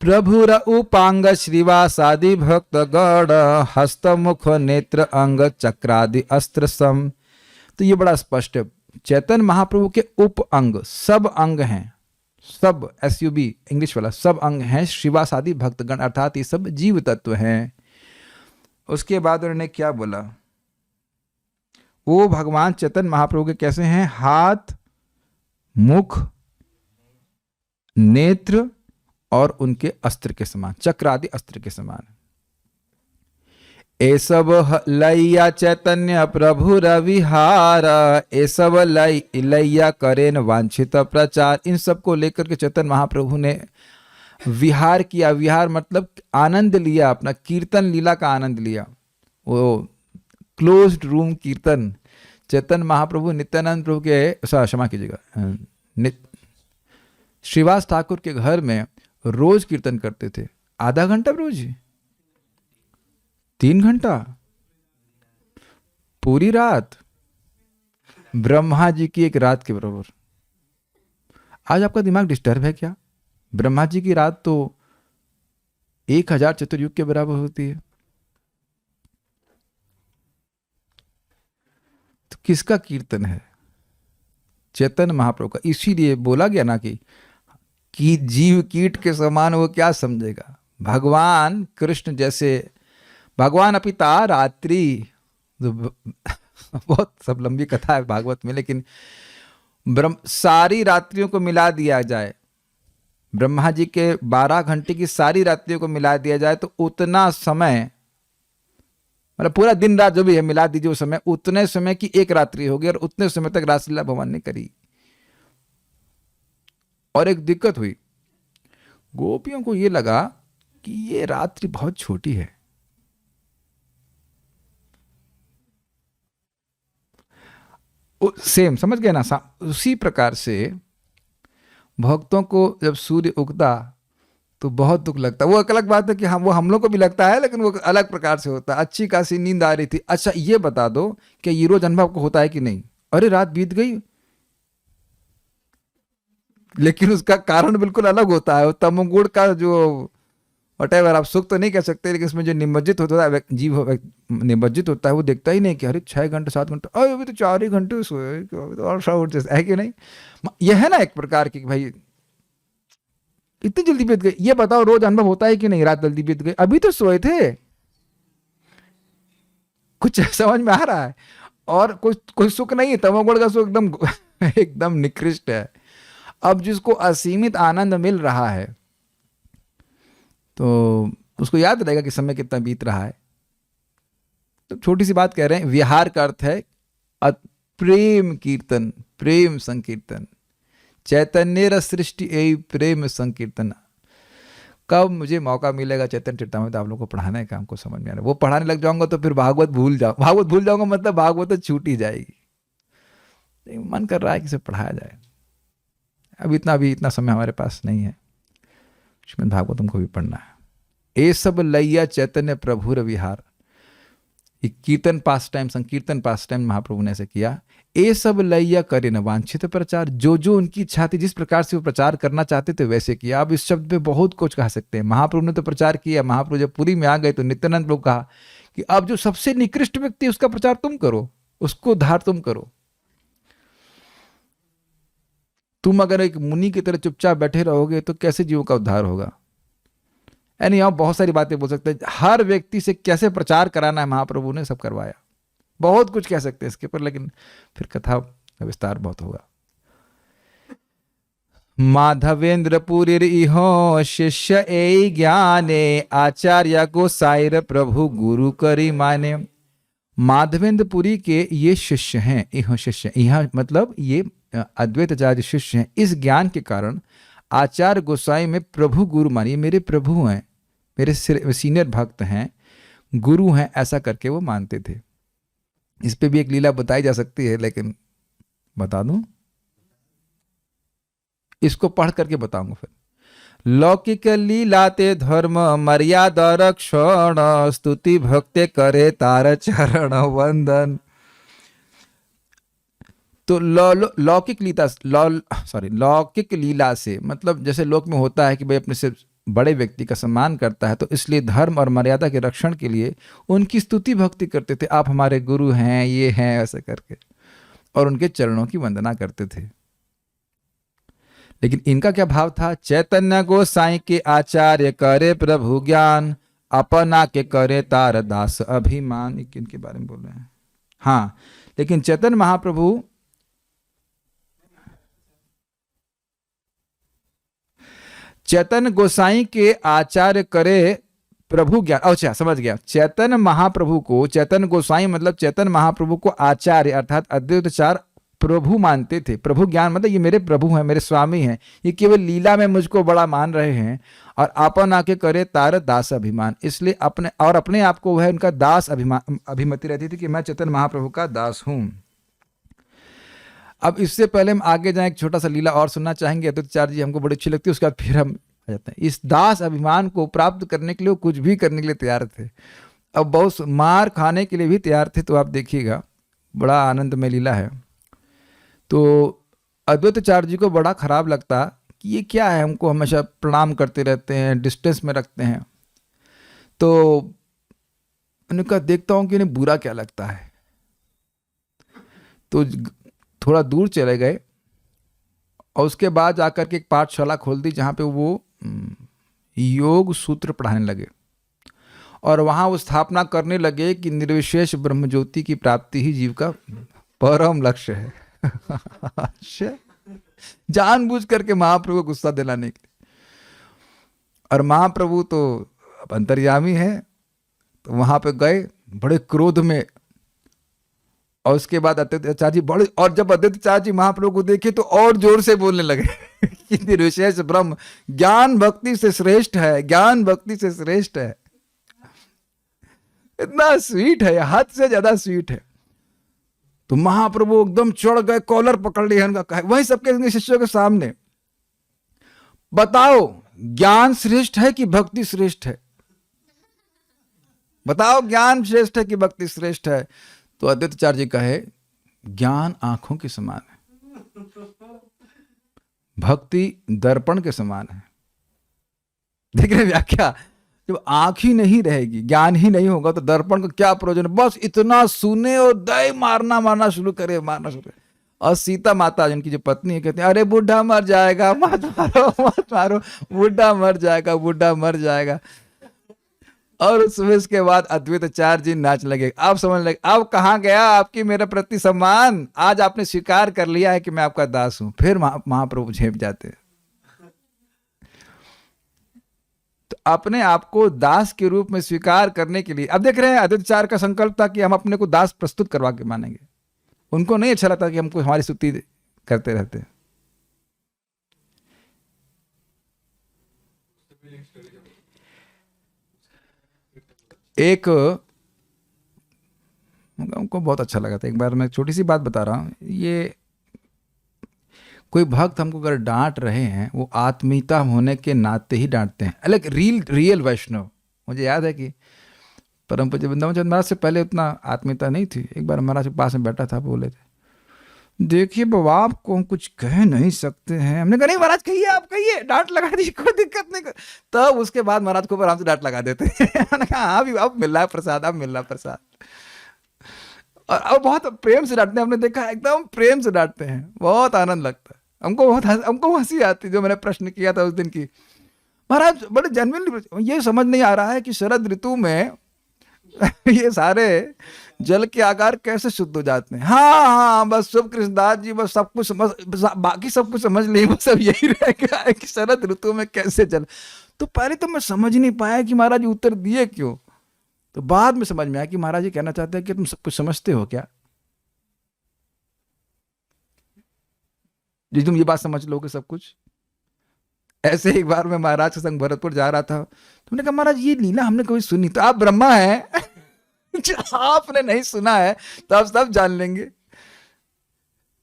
प्रभुर उपांग श्रीवासादि भक्त गण, हस्त मुख नेत्र अंग चक्रादि अस्त्र सम। तो ये बड़ा स्पष्ट है, चैतन्य महाप्रभु के उप अंग, सब अंग हैं, सब SUB इंग्लिश वाला, सब अंग हैं श्रीवासादि भक्तगण, अर्थात ये सब जीव तत्व हैं। उसके बाद उन्होंने क्या बोला? वो भगवान चैतन्य महाप्रभु के कैसे हैं? हाथ, मुख, नेत्र और उनके अस्त्र के समान, चक्र आदि अस्त्र के समान। ए सब लैया चैतन्य प्रभु रविहार, ए सब लैया करेन वांछित प्रचार। इन सब को लेकर के चैतन्य महाप्रभु ने विहार किया। विहार मतलब आनंद लिया, अपना कीर्तन लीला का आनंद लिया। वो क्लोज्ड रूम कीर्तन चैतन्य महाप्रभु नित्यानंद प्रभु के, क्षमा कीजिएगा, श्रीवास ठाकुर के घर में रोज कीर्तन करते थे। आधा घंटा प्रभु जी, 3 घंटा, पूरी रात, ब्रह्मा जी की एक रात के बराबर। आज आपका दिमाग डिस्टर्ब है क्या? ब्रह्मा जी की रात तो 1000 चतुर्युग के बराबर होती है। तो किसका कीर्तन है? चैतन्य महाप्रभु का। इसीलिए बोला गया ना कि जीव कीट के समान, वो क्या समझेगा? भगवान कृष्ण जैसे, भगवान अपिता रात्रि, बहुत सब लंबी कथा है भागवत में, लेकिन सारी रात्रियों को मिला दिया जाए, ब्रह्मा जी के 12 घंटे की सारी रात्रियों को मिला दिया जाए तो उतना समय, मतलब पूरा दिन रात जो भी है मिला दीजिए उस समय, उतने समय की एक रात्रि होगी और उतने समय तक रासलीला भगवान ने करी। और एक दिक्कत हुई, गोपियों को ये लगा कि ये रात्रि बहुत छोटी है। सेम समझ गए ना। उसी प्रकार से भक्तों को जब सूर्य उगता तो बहुत दुख लगता है। वो एक अलग बात है कि वो हम लोग को भी लगता है, लेकिन वो अलग प्रकार से होता है। अच्छी खासी नींद आ रही थी। अच्छा ये बता दो कि ये रोज अनुभव को होता है कि नहीं? अरे रात बीत गई, लेकिन उसका कारण बिल्कुल अलग होता है। तमोगुण का जो वटेवर, आप सुख तो नहीं कह सकते, लेकिन इसमें जो निमज्जित होता है जीव निमज्जित होता है, वो देखता ही नहीं कि अरे 6 घंटे 7 घंटे, अरे अभी तो 4 ही घंटे सोए, तो और है कि नहीं? यह है ना एक प्रकार की भाई इतनी जल्दी बीत गई। ये बताओ रोज अनुभव होता है कि नहीं रात जल्दी बीत गई, अभी तो सोए थे? कुछ समझ में आ रहा है? और कोई सुख नहीं है। तमोगुण का सुख एकदम एकदम निकृष्ट है। अब जिसको असीमित आनंद मिल रहा है तो उसको याद रहेगा कि समय कितना बीत रहा है। तो छोटी सी बात कह रहे हैं, विहार का अर्थ है प्रेम कीर्तन, प्रेम संकीर्तन। चैतन्य सृष्टि ए प्रेम संकीर्तन। कब मुझे मौका मिलेगा चैतन्य चरितामृत आप लोगों को पढ़ाने का, हमको समझ में आ रहा है। वो पढ़ाने लग जाऊंगा तो फिर भागवत भूल जाऊंगा, मतलब भागवत तो छूट ही जाएगी। मन कर रहा है कि इसे पढ़ाया जाए। अभी इतना समय हमारे पास नहीं है। श्रीमद् भागवतम को भी पढ़ना है। ये सब लैया चैतन्य प्रभुर विहार, कीर्तन पास टाइम, संकीर्तन पास टाइम महाप्रभु ने ऐसे किया। ये सब लैया करे न वांछित प्रचार, जो जो उनकी इच्छा थी, जिस प्रकार से वो प्रचार करना चाहते थे वैसे किया। अब इस शब्द पे बहुत कुछ कह सकते हैं। महाप्रभु ने तो प्रचार किया। महाप्रभु जब पुरी में आ गए तो नित्यानंद प्रभु कहा कि अब जो सबसे निकृष्ट व्यक्ति उसका प्रचार तुम करो, उसको उद्धार तुम करो। तुम अगर एक मुनि की तरह चुपचाप बैठे रहोगे तो कैसे जीवों का उद्धार होगा? यानी आप बहुत सारी बातें बोल सकते हैं। हर व्यक्ति से कैसे प्रचार कराना है महाप्रभु ने सब करवाया। बहुत कुछ कह सकते हैं इसके ऊपर, लेकिन फिर कथा का विस्तार बहुत होगा। माधवेंद्र पुरी इहो शिष्य ए ज्ञाने, आचार्य गोसाईर प्रभु गुरु करी माने। माधवेंद्र पुरी के ये शिष्य हैं। इहो शिष्य, यह मतलब ये अद्वैत आचार्य शिष्य हैं। इस ज्ञान के कारण आचार्य गोसाई में प्रभु गुरु मानिए, मेरे प्रभु हैं, मेरे सीनियर भक्त हैं, गुरु हैं, ऐसा करके वो मानते थे। इस पे भी एक लीला बताई जा सकती है, लेकिन बता दूं, इसको पढ़ करके बताऊंगा फिर। लौकिक लीलाते धर्म मर्यादा रक्षण, स्तुति भक्ति करे तार चरण वंदन। तो लौकिक लीला से मतलब जैसे लोक में होता है कि भाई अपने से बड़े व्यक्ति का सम्मान करता है, तो इसलिए धर्म और मर्यादा के रक्षण के लिए उनकी स्तुति भक्ति करते थे। आप हमारे गुरु हैं, ये हैं, ऐसे करके, और उनके चरणों की वंदना करते थे। लेकिन इनका क्या भाव था? चैतन्य गोसाई के आचार्य करे प्रभु ज्ञान, अपना के करे तार दास अभिमान। इनके बारे में बोल रहे हैं। हाँ, लेकिन चैतन्य महाप्रभु चैतन्य गोसाई के आचार्य करे प्रभु ज्ञान। अच्छा समझ गया। चैतन्य महाप्रभु को, चैतन्य गोसाई मतलब चैतन्य महाप्रभु को आचार्य अर्थात अद्वैताचार्य प्रभु मानते थे। प्रभु ज्ञान मतलब ये मेरे प्रभु हैं, मेरे स्वामी हैं, ये केवल लीला में मुझको बड़ा मान रहे हैं। और आपन आके करे तार दास अभिमान, इसलिए अपने आप को वह उनका दास अभिमति रहती थी कि मैं चैतन्य महाप्रभु का दास हूं। अब इससे पहले हम आगे जाएं, एक छोटा सा लीला और सुनना चाहेंगे। अद्वैताचार्य जी हमको बड़ी अच्छी लगती है, उसके बाद फिर हम आ जाते हैं। इस दास अभिमान को प्राप्त करने के लिए वो कुछ भी करने के लिए तैयार थे। अब बहुत मार खाने के लिए भी तैयार थे। तो आप देखिएगा, बड़ा आनंदमय लीला है। तो अद्वैताचार्य जी को बड़ा खराब लगता कि ये क्या है, हमको हमेशा प्रणाम करते रहते हैं, डिस्टेंस में रखते हैं। तो उनका देखता हूँ कि इन्हें बुरा क्या लगता है। तो थोड़ा दूर चले गए और उसके बाद जाकर के एक पाठशाला खोल दी जहाँ पे वो योग सूत्र पढ़ाने लगे। और वहाँ वो स्थापना करने लगे कि निर्विशेष ब्रह्म ज्योति की प्राप्ति ही जीव का परम लक्ष्य है। जानबूझ करके महाप्रभु को गुस्सा दिलाने के लिए। और महाप्रभु तो अब अंतर्यामी है, तो वहां पे गए बड़े क्रोध में, और उसके बाद अद्वैत आचार्य जी बड़े, और जब अद्वैत आचार्य जी महाप्रभु को देखे तो और जोर से बोलने लगे कि निर्विशेष ब्रह्म ज्ञान भक्ति से श्रेष्ठ है, ज्ञान भक्ति से श्रेष्ठ है। इतना स्वीट है, हद से ज्यादा स्वीट है। तो महाप्रभु एकदम चढ़ गए, कॉलर पकड़ लिया उनका, वही सबके शिष्यों के सामने, बताओ ज्ञान श्रेष्ठ है कि भक्ति श्रेष्ठ है, बताओ ज्ञान श्रेष्ठ है कि भक्ति श्रेष्ठ है। तो अद्वैत आचार्य जी कहे ज्ञान आंखों के समान है, भक्ति दर्पण के समान है। देख रहे व्याख्या, जब आंख ही नहीं रहेगी, ज्ञान ही नहीं होगा, तो दर्पण का क्या प्रयोजन। बस इतना सुने और दय मारना शुरू करे, मारना शुरू करे। और सीता माता जिनकी जो पत्नी है, कहते हैं अरे बूढ़ा मर जाएगा, मत मारो मत मारो, बूढ़ा मर जाएगा, बूढ़ा मर जाएगा। और उसके बाद अद्वैत आचार्य जी नाच लगे। अब समझ लगे, अब कहाँ गया आपकी मेरे प्रति सम्मान, आज आपने स्वीकार कर लिया है कि मैं आपका दास हूं। फिर महाप्रभु झेप जाते। तो अपने आप को दास के रूप में स्वीकार करने के लिए, अब देख रहे हैं अद्वैत आचार्य का संकल्प था कि हम अपने को दास प्रस्तुत करवा के मानेंगे। उनको नहीं अच्छा लगता कि हमको हमारी स्तुति करते रहते। एक हमको बहुत अच्छा लगा था, एक बार मैं छोटी सी बात बता रहा हूँ। ये कोई भक्त हमको अगर डांट रहे हैं, वो आत्मीयता होने के नाते ही डांटते हैं, अलग रियल वैष्णव। मुझे याद है कि परम पूज्य वृंदावन चंद्र महाराज से पहले उतना आत्मीयता नहीं थी। एक बार महाराज के पास में बैठा था, बोले थे देखिए बाबा आपको हम कुछ कह नहीं सकते हैं। हमने कहा नहीं महाराज कहिए, आप कहिए, डांट लगा दीजिए, कोई दिक्कत नहीं। तब उसके बाद महाराज को आराम से डांट लगा देते हैं। हाँ अभी अब मिल रहा है प्रसाद, अब मिल रहा है प्रसाद। और अब बहुत प्रेम से डांटते हैं, हमने देखा एकदम प्रेम से डांटते हैं, बहुत आनंद लगता है हमको हंसी आती। जो मैंने प्रश्न किया था उस दिन की, महाराज बड़े जेन्युइनली ये समझ नहीं आ रहा है कि शरद ऋतु में ये सारे जल के आकार कैसे शुद्ध हो जाते हैं। हाँ बस सब कृष्णदास जी बस सब कुछ समझ, बाकी सब कुछ समझ लिए, बस अब यही रह गया है कि शरद ऋतु में कैसे जल। तो पहले तो मैं समझ नहीं पाया कि महाराज जी उत्तर दिए क्यों। तो बाद में समझ में आया कि महाराज जी कहना चाहते हैं कि तुम सब कुछ समझते हो क्या। जी तुम ये बात समझ लोगे सब कुछ। ऐसे एक बार मैं महाराज के संग भरतपुर जा रहा था, तुमने कहा महाराज ये लीला हमने कभी सुनी, तो आप ब्रह्मा हैं आपने नहीं सुना है तो आप सब जान लेंगे।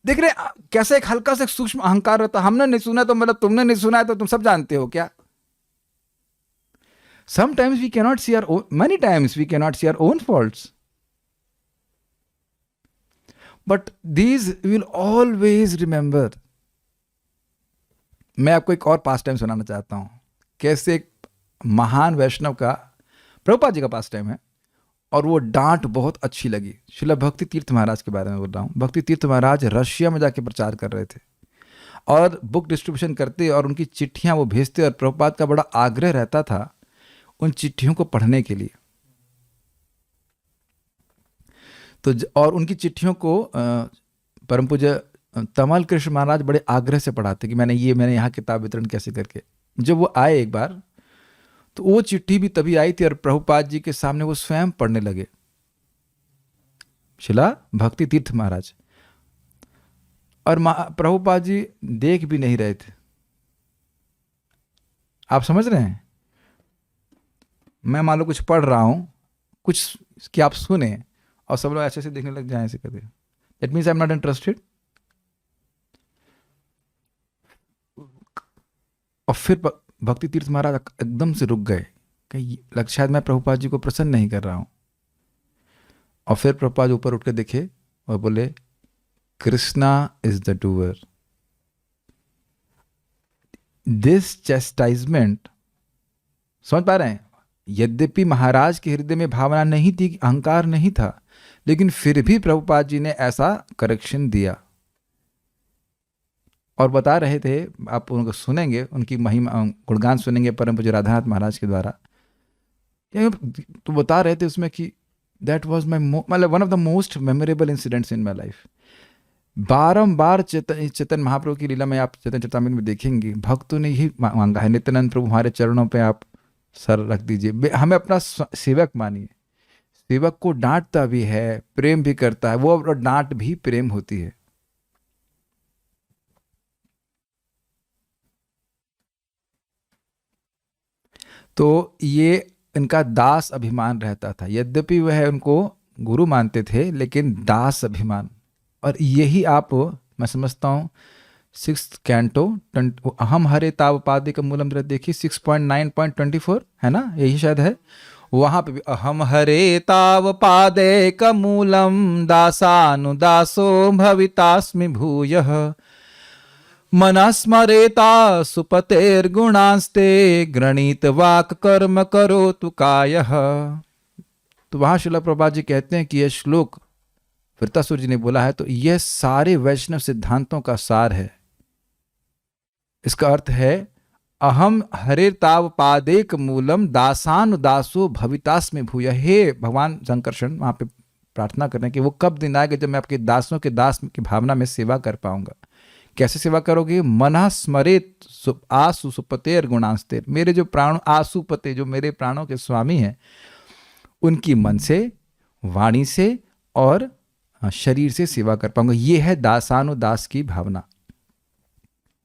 देख रहे कैसे एक हल्का सा सूक्ष्म अहंकार रहता, हमने नहीं सुना तो मतलब तुमने नहीं सुना है तो तुम सब जानते हो क्या। Sometimes we cannot see our own, many times we cannot see our own faults, but these we will always remember. मैं आपको एक और पास टाइम सुनाना चाहता हूं, कैसे एक महान वैष्णव का, प्रभुपाद जी का पास टाइम है, और वो डांट बहुत अच्छी लगी। श्रील भक्ति तीर्थ महाराज के बारे में बोल रहा हूँ। भक्ति तीर्थ महाराज रशिया में जाके प्रचार कर रहे थे और बुक डिस्ट्रीब्यूशन करते और उनकी चिट्ठियां वो भेजते, और प्रभुपाद का बड़ा आग्रह रहता था उन चिट्ठियों को पढ़ने के लिए। तो और उनकी चिट्ठियों को परम पूज्य तमल कृष्ण महाराज बड़े आग्रह से पढ़ाते कि मैंने यहाँ किताब वितरण कैसे करके। जब वो आए एक बार, तो वो चिट्ठी भी तभी आई थी और प्रभुपाद जी के सामने वो स्वयं पढ़ने लगे, शिला भक्ति तीर्थ महाराज। और प्रभुपाद जी देख भी नहीं रहे थे। आप समझ रहे हैं, मैं मान लो कुछ पढ़ रहा हूं, कुछ कि आप सुने और सब लोग ऐसे देखने लग जाए, ऐसे करते, that means I am not interested. और फिर भक्ति तीर्थ महाराज एकदम से रुक गए, कहीं शायद मैं प्रभुपाद जी को प्रसन्न नहीं कर रहा हूं। और फिर प्रभुपाद ऊपर उठ के देखे और बोले, Krishna is the doer. This chastisement, समझ पा रहे हैं, यद्यपि महाराज के हृदय में भावना नहीं थी, अहंकार नहीं था, लेकिन फिर भी प्रभुपाद जी ने ऐसा करेक्शन दिया। और बता रहे थे, आप उनको सुनेंगे, उनकी महिमा गुणगान सुनेंगे परम पूज्य राधानाथ महाराज के द्वारा, तो बता रहे थे उसमें कि दैट वाज माय मतलब one of the most memorable incidents in my life. बारंबार चेतन महाप्रभु की लीला में आप चैतन्य चरितामृत में देखेंगे, भक्तों ने यही मांगा है, नित्यानंद प्रभु हमारे चरणों पे आप सर रख दीजिए, हमें अपना सेवक मानिए। सेवक को डांटता भी है, प्रेम भी करता है, वो डांट भी प्रेम होती है। तो ये इनका दास अभिमान रहता था, यद्यपि वह उनको गुरु मानते थे, लेकिन दास अभिमान। और यही आप, मैं समझता हूँ 6th कैंटो अहम हरे तावपादे का मूलम जरा देखिए 6.9.24 है ना, यही शायद है। वहां पे भी अहम हरे तावपादे का मूलम दासानुदासो भवितास्मि भूयः मनस्मरेता सुपतेर्गुणास्ते गृणीत वाक कर्म करो तु कायः। तो वहां श्रील प्रभुपाद जी कहते हैं कि यह श्लोक वृत्तासुर जी ने बोला है, तो यह सारे वैष्णव सिद्धांतों का सार है। इसका अर्थ है अहम हरे ताव पादेक मूलम दासानुदासो भवितास्मि भूय। हे भगवान शंकरषण वहां पे प्रार्थना कर रहे हैं कि वो कब दिन आएगा जब मैं आपके दासों के दास की भावना में सेवा कर पाऊंगा। कैसे सेवा करोगे? मना स्मरेत आसु सुपतेर गुणास्तेर, मेरे जो प्राण आसुपते, जो मेरे प्राणों के स्वामी हैं, उनकी मन से, वाणी से और शरीर से सेवा कर पाऊंगा। ये है दासानुदास की भावना।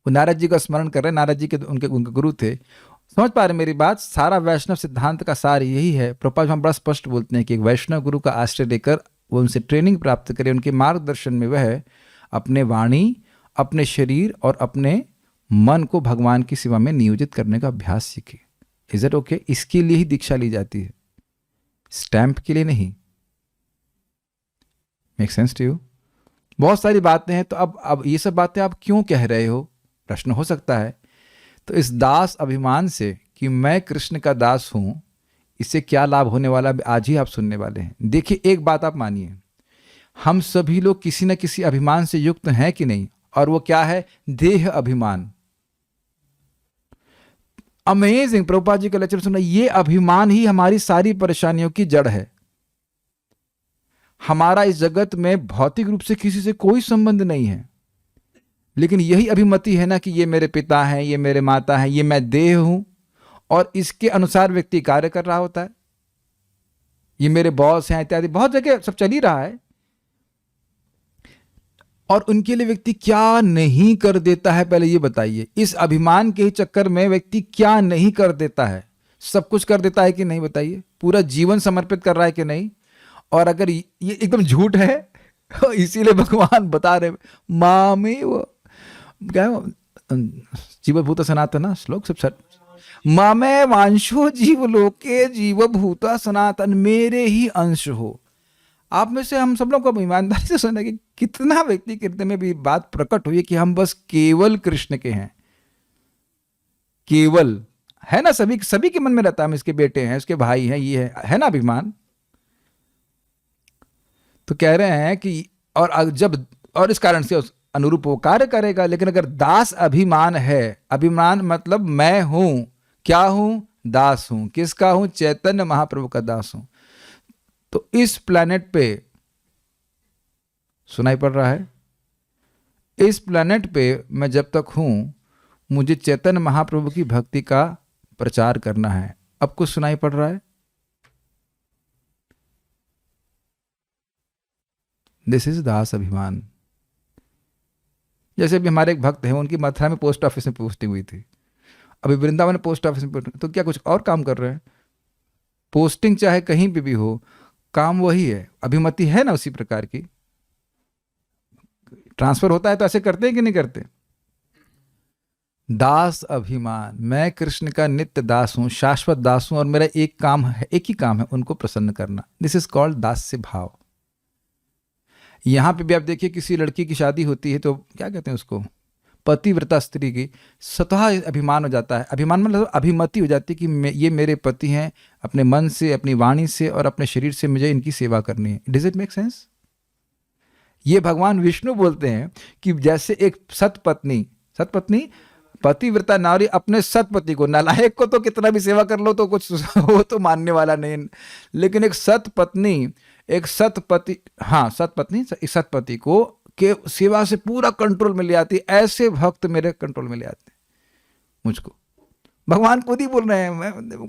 वो नारद जी का स्मरण कर रहे हैं, नारद जी के उनके गुरु थे। समझ पा रहे मेरी बात? सारा वैष्णव सिद्धांत का सार यही है। प्रभुपाद हम बड़ा स्पष्ट बोलते हैं कि एक वैष्णव गुरु का आश्रय लेकर वो उनसे ट्रेनिंग प्राप्त करे, उनके मार्गदर्शन में वह अपने वाणी, अपने शरीर और अपने मन को भगवान की सेवा में नियोजित करने का अभ्यास सीखे। Is it okay? इसके लिए ही दीक्षा ली जाती है, स्टैंप के लिए नहीं। Make sense to you? बहुत सारी बातें हैं। तो अब ये सब बातें आप क्यों कह रहे हो, प्रश्न हो सकता है। तो इस दास अभिमान से कि मैं कृष्ण का दास हूं, इससे क्या लाभ होने वाला आज ही आप सुनने वाले हैं। देखिए, एक बात आप मानिए, हम सभी लोग किसी न किसी अभिमान से युक्त हैं कि नहीं? और वो क्या है? देह अभिमान। अमेजिंग। प्रभुपाद जी का लेक्चर सुना, ये अभिमान ही हमारी सारी परेशानियों की जड़ है। हमारा इस जगत में भौतिक रूप से किसी से कोई संबंध नहीं है, लेकिन यही अभिमति है ना कि ये मेरे पिता हैं, ये मेरे माता हैं, ये मैं देह हूं, और इसके अनुसार व्यक्ति कार्य कर रहा होता है। ये मेरे बॉस हैं इत्यादि, बहुत जगह सब चल ही रहा है। और उनके लिए व्यक्ति क्या नहीं कर देता है, पहले ये बताइए। इस अभिमान के चक्कर में व्यक्ति क्या नहीं कर देता है? सब कुछ कर देता है कि नहीं, बताइए? पूरा जीवन समर्पित कर रहा है कि नहीं? और अगर ये एकदम झूठ है, इसीलिए भगवान बता रहे मामे वो क्या जीवभूत सनातन श्लोक सब मामे वांशो जीवलोके जीवभूत सनातन, मेरे ही अंश हो। आप में से हम सब लोग को ईमानदारी से सुनना कि कितना व्यक्ति के हृदय में भी बात प्रकट हुई कि हम बस केवल कृष्ण के हैं। केवल है ना, सभी के मन में रहता है हम इसके बेटे हैं, इसके भाई हैं, ये है ना अभिमान। तो कह रहे हैं कि और इस कारण से अनुरूप वो कार्य करेगा। लेकिन अगर दास अभिमान है, अभिमान मतलब मैं हूं, क्या हूं? दास हूं। किसका हूं? चैतन्य महाप्रभु का दास हूं। तो इस प्लैनेट पे सुनाई पड़ रहा है, इस प्लैनेट पे मैं जब तक हूं, मुझे चैतन्य महाप्रभु की भक्ति का प्रचार करना है। अब कुछ सुनाई पड़ रहा है? दिस इज दास अभिमान। जैसे भी हमारे एक भक्त हैं, उनकी मथुरा में पोस्ट ऑफिस में पोस्टिंग हुई थी, अभी वृंदावन में पोस्ट ऑफिस में, तो क्या कुछ और काम कर रहे हैं? पोस्टिंग चाहे कहीं पे भी हो, काम वही है। अभिमति है ना उसी प्रकार की। ट्रांसफर होता है तो ऐसे करते हैं कि नहीं करते? दास अभिमान, मैं कृष्ण का नित्य दास हूं, शाश्वत दास हूं, और मेरा एक काम है, एक ही काम है, उनको प्रसन्न करना। दिस इज कॉल्ड दास्य भाव। यहां पे भी आप देखिए, किसी लड़की की शादी होती है तो क्या कहते हैं उसको, पतिव्रता स्त्री की, स्वतः अभिमान हो जाता है। अभिमान मतलब अभिमति हो जाती है कि ये मेरे पति हैं, अपने मन से, अपनी वाणी से और अपने शरीर से मुझे इनकी सेवा करनी है। Does it make sense? ये भगवान विष्णु बोलते हैं कि जैसे एक सतपत्नी पतिव्रता नारी अपने सतपति को, नालायक को तो कितना भी सेवा कर लो तो कुछ वो तो मानने वाला नहीं, लेकिन एक सतपत्नी, एक सतपति, हाँ सतपत्नी, सतपति को के सेवा से पूरा कंट्रोल में ले आती है। ऐसे भक्त मेरे कंट्रोल में ले आते हैं मुझको। भगवान खुद ही बोल रहे हैं,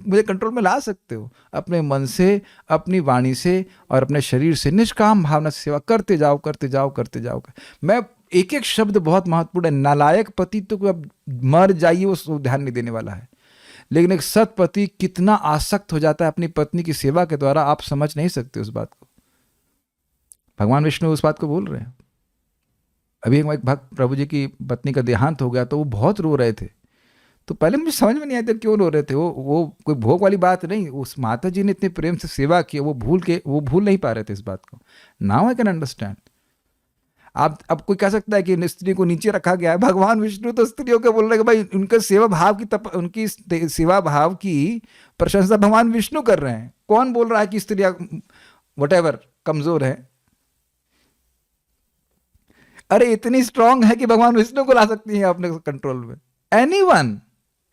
मुझे कंट्रोल में ला सकते हो अपने मन से, अपनी वाणी से और अपने शरीर से। निष्काम भावना से सेवा करते जाओ, करते जाओ, करते जाओ। मैं एक एक शब्द बहुत महत्वपूर्ण है। नालायक पति तो अब मर जाइए, वो ध्यान नहीं देने वाला है, लेकिन एक सत्पति कितना आसक्त हो जाता है अपनी पत्नी की सेवा के द्वारा, आप समझ नहीं सकते उस बात को। भगवान विष्णु उस बात को बोल रहे हैं। अभी एक भक्त प्रभु जी की पत्नी का देहांत हो गया तो वो बहुत रो रहे थे। तो पहले मुझे समझ में नहीं आया था क्यों रो रहे थे। वो कोई भोग वाली बात नहीं, उस माता जी ने इतने प्रेम से सेवा की, वो भूल नहीं पा रहे थे इस बात को। Now I can understand. आप अब कोई कह सकता है कि स्त्री को नीचे रखा गया है। भगवान विष्णु तो स्त्रियों को बोल रहे हैं कि भाई उनके सेवा भाव की उनकी सेवा भाव की प्रशंसा भगवान विष्णु कर रहे हैं। कौन बोल रहा है कि स्त्रियां व्हाटएवर कमजोर है? अरे इतनी स्ट्रांग है कि भगवान विष्णु को ला सकती है अपने कंट्रोल में।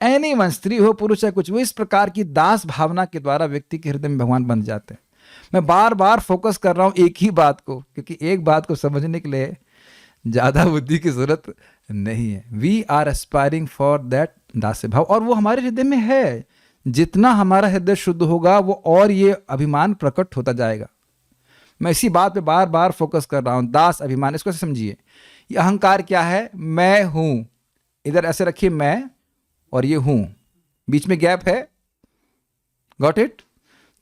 एनीवन, स्त्री हो पुरुष है कुछ, वो इस प्रकार की दास भावना के द्वारा व्यक्ति के हृदय में भगवान बन जाते हैं। मैं बार बार फोकस कर रहा हूं एक ही बात को, क्योंकि एक बात को समझने के लिए ज्यादा बुद्धि की जरूरत नहीं है। We are aspiring for that दास्य भाव, और वो हमारे हृदय में है। जितना हमारा हृदय शुद्ध होगा वो और ये अभिमान प्रकट होता जाएगा। मैं इसी बात पे बार बार फोकस कर रहा हूं। दास अभिमान, इसको समझिए। ये अहंकार क्या है? मैं हूं, इधर ऐसे रखिए मैं और ये हूं, बीच में गैप है। Got it?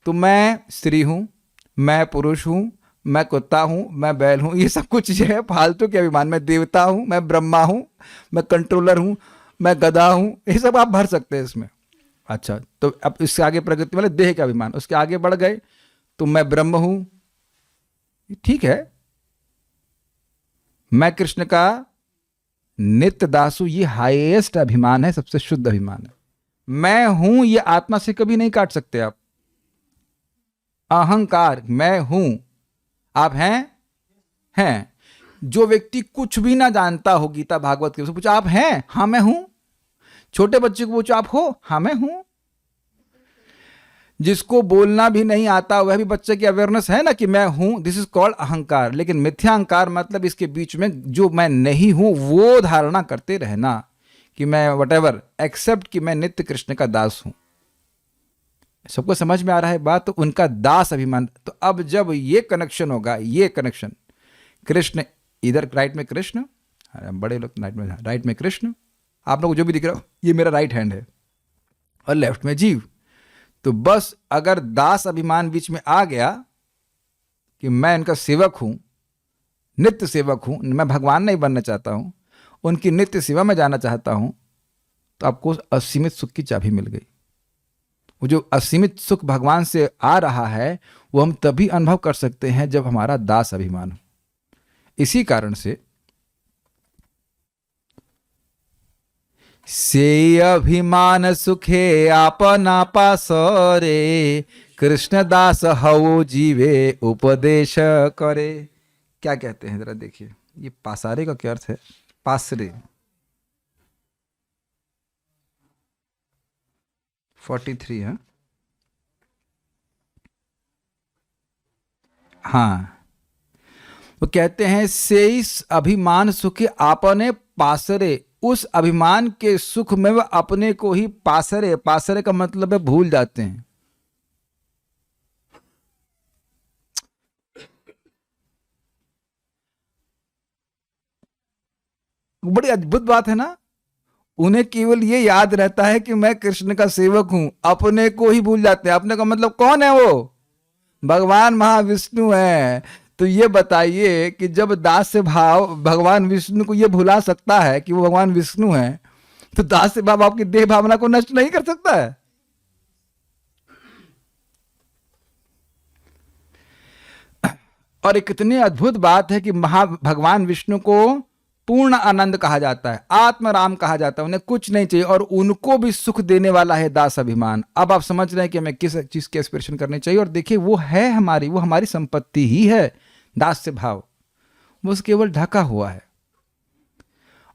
तो मैं स्त्री हूं, मैं पुरुष हूं, मैं कुत्ता हूं, मैं बैल हूं, ये सब कुछ जो है फालतू के अभिमान। मैं देवता हूं, मैं ब्रह्मा हूं, मैं कंट्रोलर हूं, मैं गधा हूं, ये सब आप भर सकते हैं इसमें। अच्छा, तो अब इससे आगे प्रगति वाले देह का अभिमान, उसके आगे बढ़ गए तो मैं ब्रह्म हूं, ठीक है। मैं कृष्ण का नित्य दास हूं, ये हाईएस्ट अभिमान है, सबसे शुद्ध अभिमान है। मैं हूं, ये आत्मा से कभी नहीं काट सकते आप। अहंकार, मैं हूं, आप हैं। जो व्यक्ति कुछ भी ना जानता हो गीता भागवत के, उससे पूछो आप हैं? हाँ मैं हूं। छोटे बच्चे को पूछो आप हो? हाँ मैं हूं। जिसको बोलना भी नहीं आता वह भी बच्चे की अवेयरनेस है ना कि मैं हूं, दिस इज कॉल्ड अहंकार। लेकिन मिथ्या अहंकार मतलब इसके बीच में जो मैं नहीं हूं वो धारणा करते रहना कि मैं व्हाटएवर, एक्सेप्ट कि मैं नित्य कृष्ण का दास हूं। सबको समझ में आ रहा है बात? तो उनका दास अभिमान। तो अब जब ये कनेक्शन होगा, ये कनेक्शन, कृष्ण इधर राइट में कृष्ण, बड़े लोग राइट में कृष्ण, आप लोग को जो भी दिख रहा हो ये मेरा राइट हैंड है, और लेफ्ट में जीव। तो बस अगर दास अभिमान बीच में आ गया कि मैं इनका सेवक हूं, नित्य सेवक हूं, मैं भगवान नहीं बनना चाहता हूं, उनकी नित्य सेवा में जाना चाहता हूं, तो आपको असीमित सुख की चाबी मिल गई। वो जो असीमित सुख भगवान से आ रहा है वो हम तभी अनुभव कर सकते हैं जब हमारा दास अभिमान हो। इसी कारण से से अभिमान सुखे आपना पासरे, कृष्ण दास हवो जीवे उपदेश करे। क्या कहते हैं जरा देखिए, ये पासारे का क्या अर्थ है? पासरे 43 है। हाँ, वो कहते हैं से इस अभिमान सुखे आपने पासरे, उस अभिमान के सुख में वह अपने को ही पासरे, पासरे का मतलब है भूल जाते हैं। बड़ी अद्भुत बात है ना। उन्हें केवल ये याद रहता है कि मैं कृष्ण का सेवक हूं, अपने को ही भूल जाते हैं। अपने का मतलब कौन है? वो भगवान महाविष्णु है। तो ये बताइए कि जब दास से भाव भगवान विष्णु को ये भुला सकता है कि वो भगवान विष्णु है, तो दास से भाव आपकी देह भावना को नष्ट नहीं कर सकता है। और एक कितनी अद्भुत बात है कि भगवान विष्णु को पूर्ण आनंद कहा जाता है, आत्मराम कहा जाता है। उन्हें कुछ नहीं चाहिए और उनको भी सुख देने वाला है दास अभिमान। अब आप समझ रहे हैं कि हमें किस चीज की एस्पिरेशन करनी चाहिए। और देखिए वो है हमारी, वो हमारी संपत्ति ही है दास से भाव, वो केवल ढका हुआ है।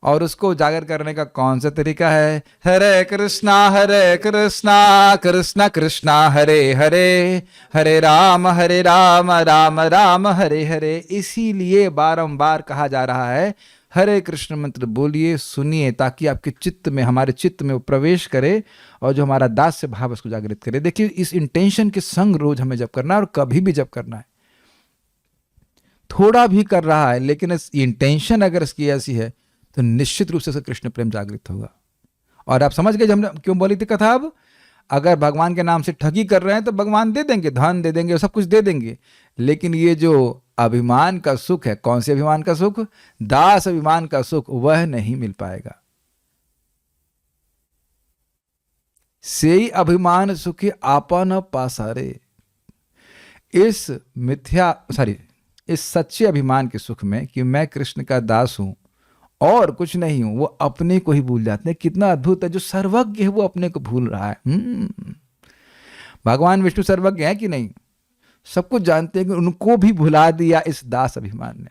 और उसको उजागर करने का कौन सा तरीका है? हरे कृष्णा कृष्ण कृष्णा हरे हरे, हरे राम राम राम हरे हरे। इसीलिए बारंबार कहा जा रहा है हरे कृष्ण मंत्र बोलिए, सुनिए, ताकि आपके चित्त में, हमारे चित्त में वो प्रवेश करे और जो हमारा दास्य भाव उसको जागृत करे। देखिए, इस इंटेंशन के संग रोज हमें जप करना है, और कभी भी जप करना है। थोड़ा भी कर रहा है लेकिन इस इंटेंशन अगर इसकी ऐसी है तो निश्चित रूप से कृष्ण प्रेम जागृत होगा। और आप समझ गए हमने क्यों बोली थी कथा। अब अगर भगवान के नाम से ठगी कर रहे हैं तो भगवान दे देंगे, धन दे देंगे, सब कुछ दे देंगे, लेकिन ये जो अभिमान का सुख है, कौन से अभिमान का सुख? दास अभिमान का सुख, वह नहीं मिल पाएगा। सेई अभिमान सुखी आपा न पासारे। इस इस सच्चे अभिमान के सुख में कि मैं कृष्ण का दास हूं और कुछ नहीं हूं, वो अपने को ही भूल जाते हैं। कितना अद्भुत है, जो सर्वज्ञ है वो अपने को भूल रहा है। भगवान विष्णु सर्वज्ञ है कि नहीं? सब कुछ जानते हैं कि उनको भी भुला दिया इस दास अभिमान ने।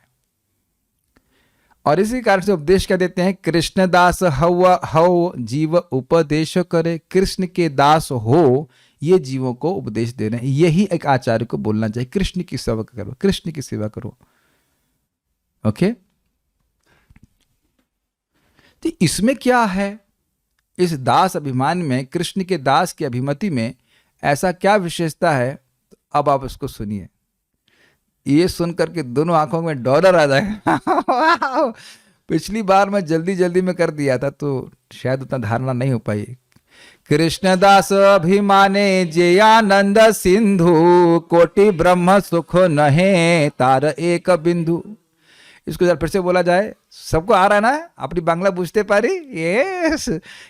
और इसी कारण से उपदेश क्या देते हैं? कृष्ण दास हव जीव उपदेश करे। कृष्ण के दास हो, ये जीवों को उपदेश दे रहे हैं। यही एक आचार्य को बोलना चाहिए, कृष्ण की सेवा करो, कृष्ण की सेवा करो। ओके, तो इसमें क्या है? इस दास अभिमान में, कृष्ण के दास की अभिमति में ऐसा क्या विशेषता है? अब आप इसको सुनिए। ये सुनकर के दोनों आंखों में डॉलर आ जाएगा। पिछली बार मैं जल्दी में कर दिया था तो शायद उतना धारणा नहीं हो पाई। कृष्णदास अभिमाने जे आनंद सिंधु, कोटि ब्रह्म सुख नहे तार एक बिंदु। इसको जरा फिर से बोला जाए, सबको आ रहा है ना? अपनी बांग्ला बुझते पारी? यस।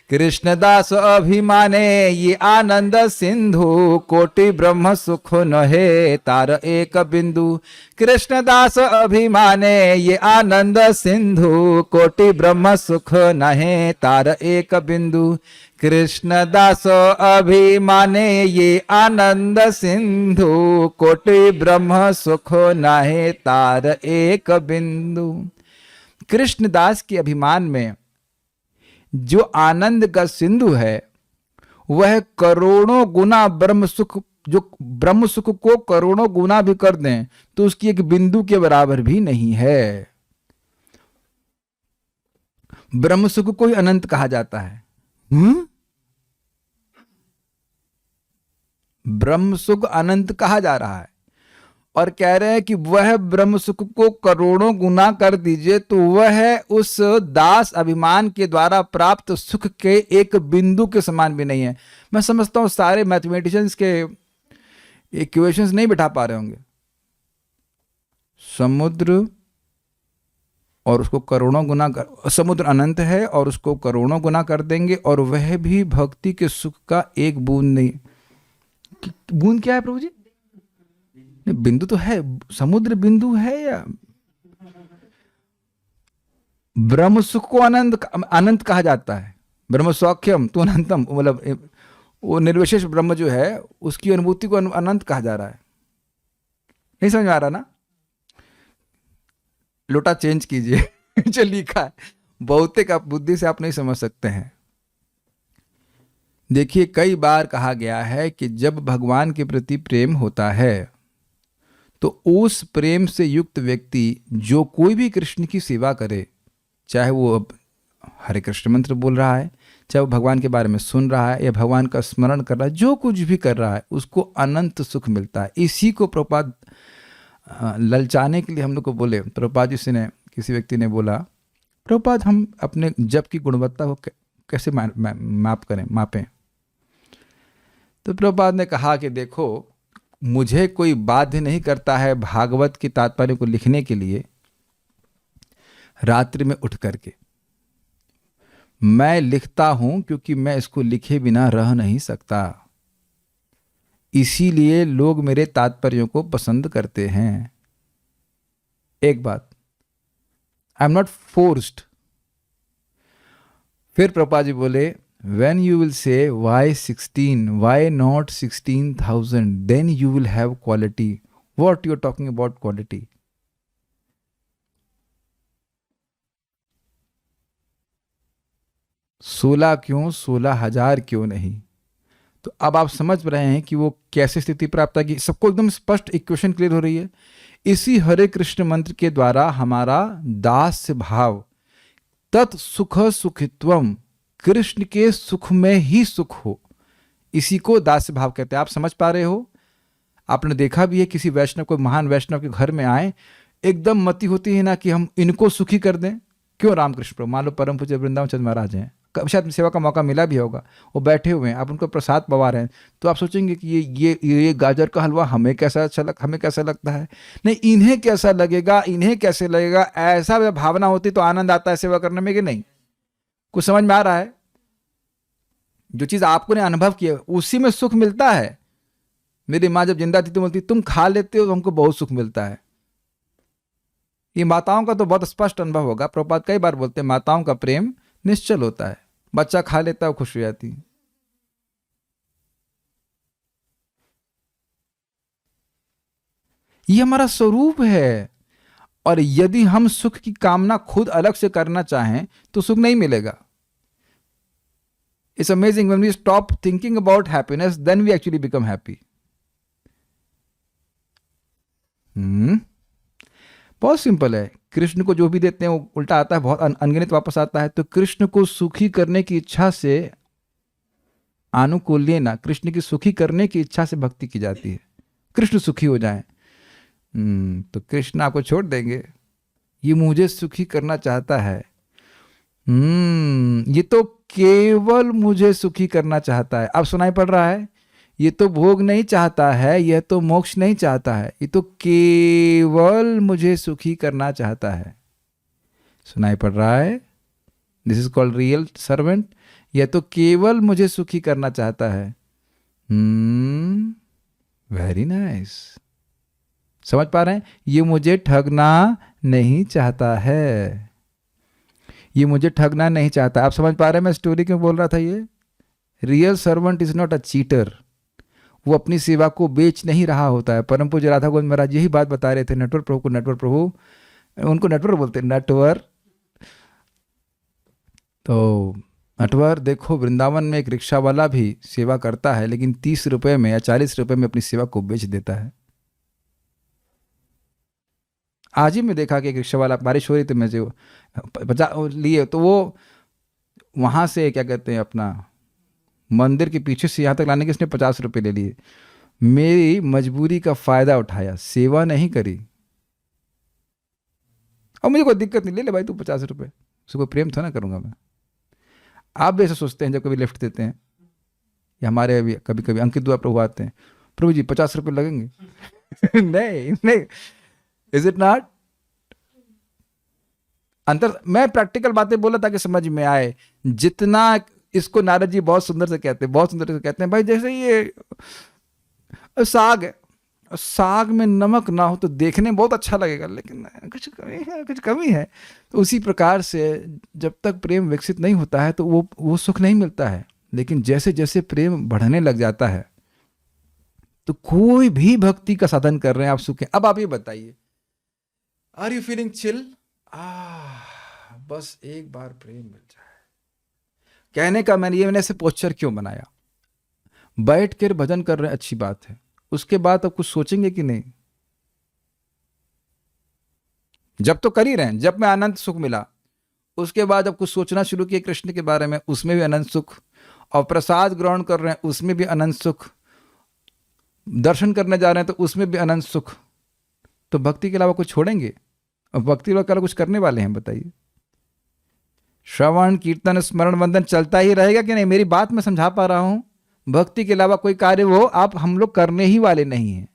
कृष्णदास अभिमाने ये आनंद सिंधु, कोटि ब्रह्म सुख नहे तार एक बिंदु। कृष्णदास अभिमाने ये आनंद सिंधु, कोटि ब्रह्म सुख नहे तार एक बिंदु। कृष्णदास अभिमाने ये आनंद सिंधु, कोटि ब्रह्म सुख नाहे तार एक बिंदु। कृष्णदास के अभिमान में जो आनंद का सिंधु है वह करोड़ों गुना ब्रह्म सुख, जो ब्रह्म सुख को करोड़ों गुना भी कर दें तो उसकी एक बिंदु के बराबर भी नहीं है। ब्रह्म सुख को ही अनंत कहा जाता है। ब्रह्म सुख अनंत कहा जा रहा है और कह रहे हैं कि वह ब्रह्म सुख को करोड़ों गुना कर दीजिए तो वह उस दास अभिमान के द्वारा प्राप्त सुख के एक बिंदु के समान भी नहीं है। मैं समझता हूं सारे मैथमेटिशियंस के इक्वेशंस नहीं बिठा पा रहे होंगे। समुद्र और उसको करोड़ों गुना कर, समुद्र अनंत है और उसको करोड़ों गुना कर देंगे और वह भी भक्ति के सुख का एक बूंद नहीं। बूंद क्या है प्रभु जी? बिंदु तो है, समुद्र बिंदु है या? ब्रह्म सुख को अनंत कहा जाता है। ब्रह्म सौख्यम तो अनंतम, मतलब वो निर्विशेष ब्रह्म जो है उसकी अनुभूति को अनंत कहा जा रहा है। नहीं समझ में आ रहा ना? लोटा चेंज कीजिए। जो लिखा है बहुतेक आप बुद्धि से आप नहीं समझ सकते हैं। देखिए, कई बार कहा गया है कि जब भगवान के प्रति प्रेम होता है तो उस प्रेम से युक्त व्यक्ति जो कोई भी कृष्ण की सेवा करे, चाहे वो हरे कृष्ण मंत्र बोल रहा है, चाहे वो भगवान के बारे में सुन रहा है या भगवान का स्मरण कर रहा है, जो कुछ भी कर रहा है उसको अनंत सुख मिलता है। इसी को प्रभुपाद ललचाने के लिए हम लोग को बोले। प्रभुपाद जी से ने किसी व्यक्ति ने बोला, प्रभुपाद हम अपने जप की गुणवत्ता को कैसे मापें? तो प्रभुपाद ने कहा कि देखो, मुझे कोई बाध्य नहीं करता है भागवत की तात्पर्य को लिखने के लिए रात्रि में उठ करके। मैं लिखता हूं क्योंकि मैं इसको लिखे बिना रह नहीं सकता, इसीलिए लोग मेरे तात्पर्यों को पसंद करते हैं। एक बात, आई एम नॉट फोर्स्ड। फिर प्रभुपाद जी बोले, when you will say why 16, why not 16,000, then you will have quality. What you are talking about quality? 16 क्यों, 16,000 क्यों नहीं? तो अब आप समझ रहे हैं कि वो कैसे स्थिति प्राप्त की। सबको एकदम स्पष्ट इक्वेशन क्लियर हो रही है। इसी हरे कृष्ण मंत्र के द्वारा हमारा दास्य भाव, तत् सुख सुखित्वम, कृष्ण के सुख में ही सुख हो, इसी को दास्य भाव कहते हैं। आप समझ पा रहे हो? आपने देखा भी है किसी वैष्णव को, महान वैष्णव के घर में आए, एकदम मति होती है ना कि हम इनको सुखी कर दें। क्यों? रामकृष्ण प्रभु, मान लो परम पूज्य वृंदावन चंद्र महाराज हैं, शायद सेवा का मौका मिला भी होगा, वो बैठे हुए हैं, आप उनको प्रसाद पवा रहे हैं, तो आप सोचेंगे कि ये गाजर का हलवा हमें कैसा लगता है, नहीं इन्हें कैसा लगेगा, इन्हें कैसे लगेगा, ऐसा भावना होती तो आनंद आता है सेवा करने में कि नहीं? कुछ समझ में आ रहा है? जो चीज आपको ने अनुभव किया उसी में सुख मिलता है। मेरी माँ जब जिंदा थी तो बोलती, तुम खा लेते हो तो हमको बहुत सुख मिलता है। ये माताओं का तो बहुत स्पष्ट अनुभव होगा। प्रभुपाद कई बार बोलते हैं माताओं का प्रेम निश्चल होता है, बच्चा खा लेता है वो खुश हो जाती है। ये हमारा स्वरूप है। और यदि हम सुख की कामना खुद अलग से करना चाहें तो सुख नहीं मिलेगा। It's amazing when we stop thinking about happiness, then we actually become happy. बहुत सिंपल है। कृष्ण को जो भी देते हैं वो उल्टा आता है, बहुत अनगिनत वापस आता है। तो कृष्ण को सुखी करने की इच्छा से आनुकूल्य ना, कृष्ण की सुखी करने की इच्छा से भक्ति की जाती है। कृष्ण सुखी हो जाएं तो कृष्ण आपको छोड़ देंगे। ये मुझे सुखी करना चाहता है, ये तो केवल मुझे सुखी करना चाहता है। अब सुनाई पड़ रहा है? ये तो भोग नहीं चाहता है, यह तो मोक्ष नहीं चाहता है, ये तो केवल मुझे सुखी करना चाहता है। सुनाई पड़ रहा है? This is called real servant. यह तो केवल मुझे सुखी करना चाहता है। Very nice. समझ पा रहे हैं? ये मुझे ठगना नहीं चाहता है, ये मुझे ठगना नहीं चाहता। आप समझ पा रहे हैं मैं स्टोरी क्यों बोल रहा था? ये real servant is not a cheater. वो अपनी सेवा को बेच नहीं रहा होता है। परम पूज्य राधा गोविंद महाराज यही बात बता रहे थे नटवर प्रभु को। नटवर प्रभु, उनको नटवर बोलते हैं, नटवर। तो नटवर देखो, वृंदावन में एक रिक्शा वाला भी सेवा करता है, लेकिन 30 रुपए में या 40 रुपए में अपनी सेवा को बेच देता है। आज ही मैं देखा कि एक रिक्शा वाला, बारिश हो रही थी, मैं जो 50 लिए तो वो वहाँ से क्या कहते हैं अपना मंदिर के पीछे से यहाँ तक लाने के इसने 50 रुपये ले लिए। मेरी मजबूरी का फ़ायदा उठाया, सेवा नहीं करी। और मुझे कोई दिक्कत नहीं, ले ले भाई तू 50 रुपये, उसको कोई प्रेम था ना करूँगा मैं। आप भी ऐसा सोचते हैं जब कभी लिफ्ट देते हैं, या हमारे अभी कभी कभी अंकित दुआ प्रभु आते हैं, प्रभु जी 50 रुपये लगेंगे। नहीं, इज इट नॉट? अंतर, मैं प्रैक्टिकल बातें बोला ताकि समझ में आए। जितना इसको नारद जी बहुत सुंदर से कहते हैं, बहुत सुंदर से कहते हैं, भाई जैसे ये साग है, साग में नमक ना हो तो देखने में बहुत अच्छा लगेगा, लेकिन कुछ कमी है। तो उसी प्रकार से जब तक प्रेम विकसित नहीं होता है तो वो सुख नहीं मिलता है। लेकिन जैसे जैसे प्रेम बढ़ने लग जाता है तो कोई भी भक्ति का साधन कर रहे हैं आप सुख। अब आप ये बताइए, आर यू फीलिंग चिल? बस एक बार प्रेम मिल जाए। कहने का मैंने ऐसे पोस्चर क्यों बनाया? बैठ कर भजन कर रहे हैं, अच्छी बात है, उसके बाद अब कुछ सोचेंगे कि नहीं? जब तो कर ही रहे हैं, जब में अनंत सुख मिला, उसके बाद अब कुछ सोचना शुरू किया कृष्ण के बारे में, उसमें भी अनंत सुख। और प्रसाद ग्रहण कर रहे हैं, उसमें भी अनंत सुख। दर्शन करने जा रहे हैं तो उसमें भी अनंत सुख। तो भक्ति के अलावा कुछ छोड़ेंगे? और भक्ति के अलावा कुछ करने वाले हैं बताइए? श्रवण कीर्तन स्मरण वंदन चलता ही रहेगा कि नहीं? मेरी बात मैं समझा पा रहा हूं? भक्ति के अलावा कोई कार्य वो हम लोग करने ही वाले नहीं हैं।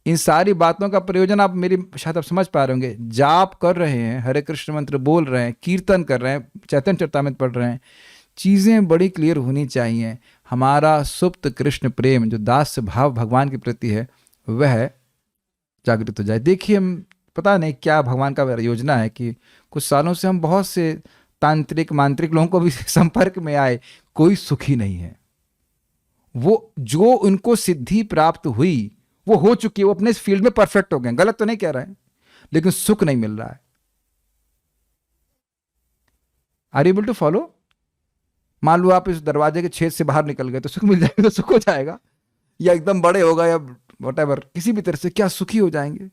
इन सारी बातों का प्रयोजन आप मेरी शायद आप समझ पा रहे होंगे। जाप कर रहे हैं, हरे कृष्ण मंत्र बोल रहे हैं, कीर्तन कर रहे हैं, चैतन्य चरितामृत पढ़ रहे हैं, चीजें बड़ी क्लियर होनी चाहिए। हमारा सुप्त कृष्ण प्रेम जो दास्य भाव भगवान के प्रति है वह जागृत हो जाए। देखिए, हम पता नहीं क्या भगवान का योजना है कि कुछ सालों से हम बहुत से तांत्रिक मांत्रिक लोगों को भी संपर्क में आए, कोई सुखी नहीं है। वो जो उनको सिद्धि प्राप्त हुई वो हो चुकी है, वो अपने फील्ड में परफेक्ट हो गए, गलत तो नहीं कह रहे हैं, लेकिन सुख नहीं मिल रहा है। Are able to follow? मान लो आप इस दरवाजे के छेद से बाहर निकल गए तो सुख मिल जाएगा, तो सुख हो जाएगा, या एकदम बड़े होगा या व्हाटएवर, किसी भी तरह से क्या सुखी हो जाएंगे?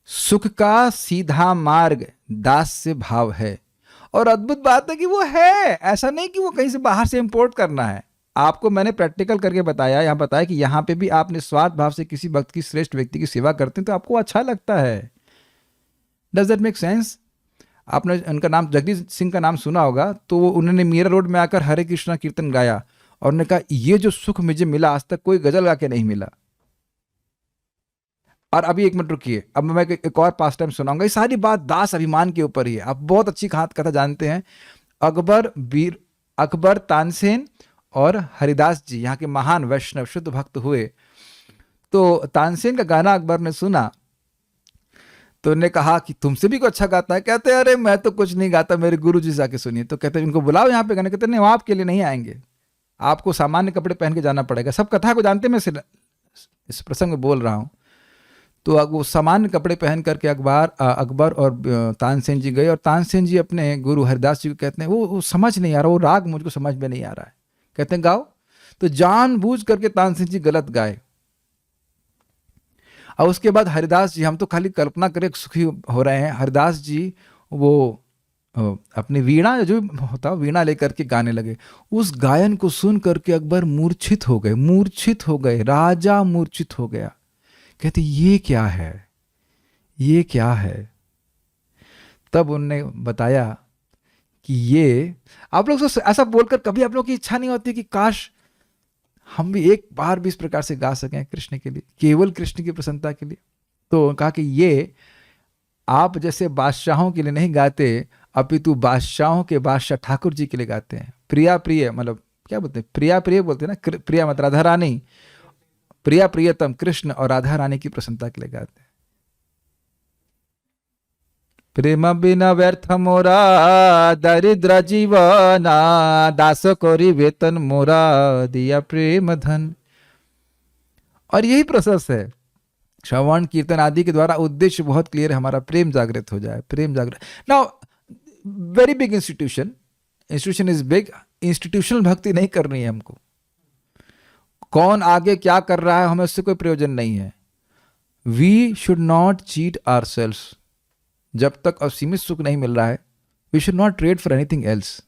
सुख का सीधा मार्ग दास से भाव है। और अद्भुत बात है कि वो है, ऐसा नहीं कि वो कहीं से बाहर से इंपोर्ट करना है। आपको मैंने प्रैक्टिकल करके बताया, यहाँ बताया कि यहाँ पे भी आप निस्वार्थ भाव से किसी भक्त की, श्रेष्ठ व्यक्ति की सेवा करते हैं तो आपको अच्छा लगता है। Does that make sense? आपने उनका नाम, जगदीश सिंह का नाम सुना होगा, तो उन्होंने मीरा रोड में आकर हरे कृष्णा कीर्तन गाया और उन्होंने कहा ये जो सुख मुझे मिला आज तक कोई गजल गा के नहीं मिला। और अभी एक मिनट रुकिए, अब मैं एक और पास टाइम सुनाऊंगा। ये सारी बात दास अभिमान के ऊपर ही है। आप बहुत अच्छी कथा जानते हैं, अकबर तानसेन और हरिदास जी यहाँ के महान वैष्णव शुद्ध भक्त हुए। तो तानसेन का गाना अकबर ने सुना तो उन्होंने कहा कि तुमसे भी कोई अच्छा गाता है? कहते अरे मैं तो कुछ नहीं गाता, मेरे गुरु जी जाके सुनिए। तो कहते इनको बुलाओ यहाँ पे गाने। कहते नहीं, वो आपके लिए नहीं आएंगे, आपको सामान्य कपड़े पहन के जाना पड़ेगा। सब कथा को जानते, मैं इस प्रसंग में बोल रहा हूँ। तो वो सामान्य कपड़े पहन करके अकबर और तानसेन जी गए और तानसेन जी अपने गुरु हरिदास जी को कहते हैं वो समझ नहीं आ रहा, वो राग मुझको समझ में नहीं आ रहा है। कहते हैं गाओ। तो जानबूझ करके तानसेन जी गलत गाए। और उसके बाद हरिदास जी, हम तो खाली कल्पना करें सुखी हो रहे हैं, हरिदास जी वो अपनी वीणा, जो होता वीणा लेकर के गाने लगे। उस गायन को सुन करके अकबर मूर्छित हो गए, राजा मूर्छित हो गया। कहते ये क्या है, ये क्या है? तब उनने बताया कि ये, आप लोग ऐसा बोलकर कभी आप लोग की इच्छा नहीं होती कि काश हम भी एक बार भी इस प्रकार से गा सकें कृष्ण के लिए, केवल कृष्ण की प्रसन्नता के लिए? तो कहा कि ये आप जैसे बादशाहों के लिए नहीं गाते, अपितु बादशाहों के बादशाह ठाकुर जी के लिए गाते हैं। प्रिया प्रिय, मतलब क्या बोलते हैं, प्रिया प्रिय बोलते हैं ना, प्रिया मत राधा रानी, प्रिया प्रियतम कृष्ण और राधा रानी की प्रसन्नता के लिए गाते हैं। प्रेम बिना व्यर्थ मोरा दरिद्र जीवना, दास कोरी वेतन मोरा दिया प्रेम धन। और यही प्रोसेस है श्रवण कीर्तन आदि के द्वारा। उद्देश्य बहुत क्लियर है, हमारा प्रेम जागृत हो जाए, प्रेम जागृत। Now very big institution is big, institutional भक्ति नहीं करनी है हमको। कौन आगे क्या कर रहा है हमें उससे कोई प्रयोजन नहीं है। We should not cheat ourselves. जब तक असीमित सुख नहीं मिल रहा है, we should not trade for anything else.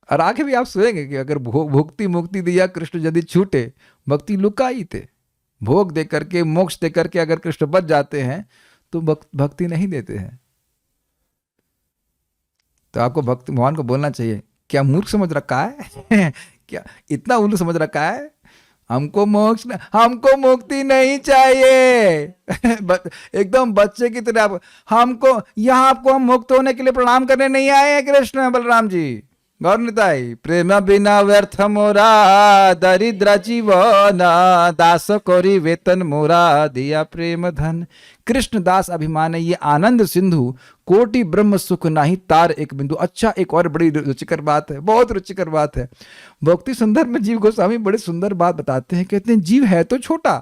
और आगे भी आप सुनेंगे कि अगर भोक्ति मुक्ति दिया कृष्ण यदि छूटे, भक्ति लुकाई थे। भोग दे करके, मोक्ष दे करके अगर कृष्ण बच जाते हैं तो भक्ति नहीं देते हैं। तो आपको भक्ति भगवान को बोलना चाहिए, क्या मूर्ख समझ रखा है क्या इतना उल्लू समझ रखा है? हमको मोक्ष, हमको मुक्ति नहीं चाहिए एकदम बच्चे की तरह। हमको यहाँ, आपको हम मुक्त होने के लिए प्रणाम करने नहीं आए हैं कृष्ण बलराम जी। गौर निताई। प्रेम बिना व्यर्थ मोरा दरिद्र जीवन, दास कोरी वेतन मोरा दिया प्रेम धन। कृष्ण दास अभिमान ये आनंद सिंधु, कोटि ब्रह्म सुख नाही तार एक बिंदु। अच्छा, एक और बड़ी रुचिकर बात है, बहुत रुचिकर बात है। भक्ति संदर्भ में जीव गोस्वामी बड़ी सुंदर बात बताते हैं। कहते हैं जीव है तो छोटा,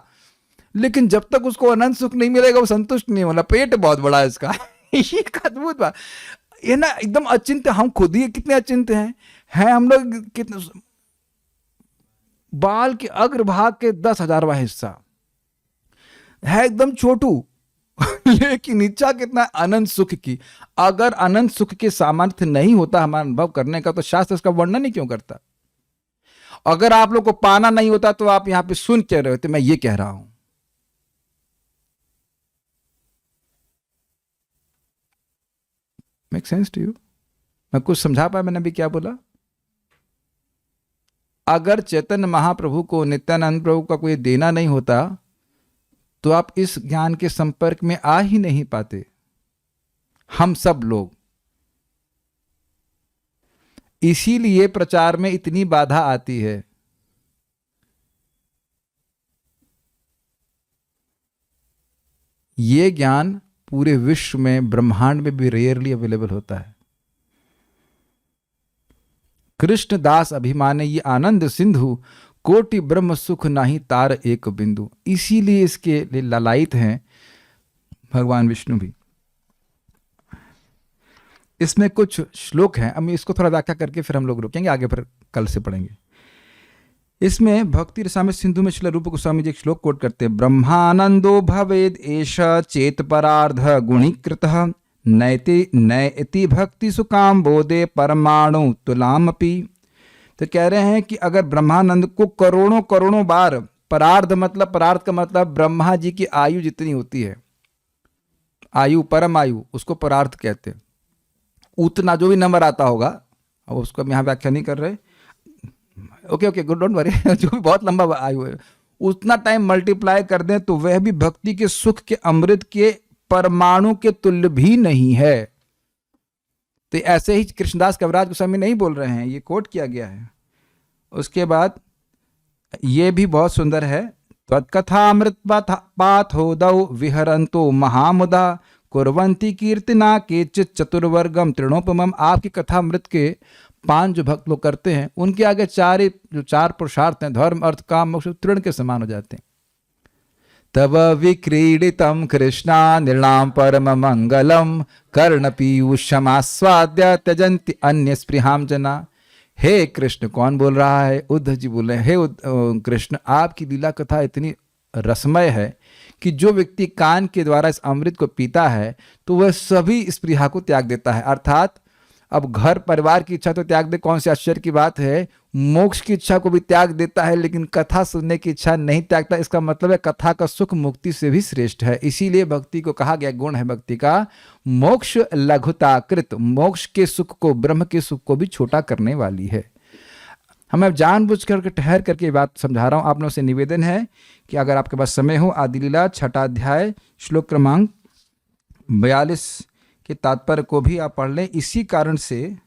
लेकिन जब तक उसको अनंत सुख नहीं मिलेगा वो संतुष्ट नहीं होगा। पेट बहुत बड़ा है इसका ये अद्भुत बात ये ना, एकदम अचिंत्य। हम खुद ही कितने अचिंत्य हैं हम लोग। कितने बाल के अग्रभाग के 10,000वां हिस्सा है एकदम छोटू लेकिन नीचा कितना अनंत सुख की। अगर अनंत सुख के सामर्थ्य नहीं होता हमारा अनुभव करने का, तो शास्त्र इसका वर्णन ही क्यों करता? अगर आप लोग को पाना नहीं होता तो आप यहां पे सुन क्या रहे होते? मैं ये कह रहा हूं, मेक सेंस टू यू? मैं कुछ समझा पाया मैंने अभी क्या बोला? अगर चैतन्य महाप्रभु को, नित्यानंद प्रभु का कोई देना नहीं होता तो आप इस ज्ञान के संपर्क में आ ही नहीं पाते। हम सब लोग इसीलिए प्रचार में इतनी बाधा आती है। ये ज्ञान पूरे विश्व में, ब्रह्मांड में भी रेयरली अवेलेबल होता है। कृष्ण दास अभिमाने ये आनंद सिंधु, कोटि ब्रह्म सुख नाही तार एक बिंदु। इसीलिए इसके लिए ललायित हैं भगवान विष्णु भी। इसमें कुछ श्लोक हैं, हम इसको थोड़ा व्याख्या करके फिर हम लोग रुकेंगे, आगे फिर कल से पढ़ेंगे। इसमें भक्ति रसामृत सिंधु में श्रील रूप गोस्वामी जी एक श्लोक कोट करते हैं, ब्रह्मानंदो भवेद एष चेत परार्ध गुणीकृतः नयति भक्ति सुकाम बोधे परमाणु तुलामपि। तो कह रहे हैं कि अगर ब्रह्मानंद को करोड़ों करोड़ों बार, परार्ध का मतलब ब्रह्मा जी की आयु जितनी होती है, आयु परम आयु, उसको परार्थ कहते हैं। उतना जो भी नंबर आता होगा, अब उसको हम यहाँ व्याख्या नहीं कर रहे, ओके गुड, डोंट वरी, जो भी बहुत लंबा आयु है उतना टाइम मल्टीप्लाई कर दें तो वह भी भक्ति के सुख के अमृत के परमाणु के तुल्य भी नहीं है। तो ऐसे ही कृष्णदास कविराज गोस्वामी नहीं बोल रहे हैं, ये कोट किया गया है। उसके बाद ये भी बहुत सुंदर है, त्वत्कथामृत पाथोदौ विहरन्तो महामुदा कुर्वन्ति कीर्तना केचित् चतुर्वर्गम तृणोपमम। आपकी कथामृत के 5 जो भक्त लोग करते हैं, उनके आगे जो चार पुरुषार्थ हैं, धर्म अर्थ काम मोक्ष, तृण के समान हो जाते हैं। तब विक्रीडितम कृष्णा निर्णाम परम मंगलम कर्णपीयूषमास्वाद्य त्यजन्ति अन्य स्पृहाम जना। हे कृष्ण, कौन बोल रहा है? उद्धव जी बोल रहे हैं, हे कृष्ण, आपकी लीला कथा इतनी रसमय है कि जो व्यक्ति कान के द्वारा इस अमृत को पीता है तो वह सभी स्पृहा को त्याग देता है। अर्थात अब घर परिवार की इच्छा तो त्याग दे, कौन सी आश्चर्य की बात है, मोक्ष की इच्छा को भी त्याग देता है, लेकिन कथा सुनने की इच्छा नहीं त्यागता। इसका मतलब है कथा का सुख मुक्ति से भी श्रेष्ठ है। इसीलिए भक्ति को कहा गया, गुण है भक्ति का मोक्ष लघुताकृत, मोक्ष के सुख को, ब्रह्म के सुख को भी छोटा करने वाली है। हमें जानबूझ कर ठहर करके बात समझा रहा हूँ। आप लोगों से निवेदन है कि अगर आपके पास समय हो, आदि लीला 6 अध्याय श्लोक क्रमांक 42 के तात्पर्य को भी आप पढ़ लें। इसी कारण से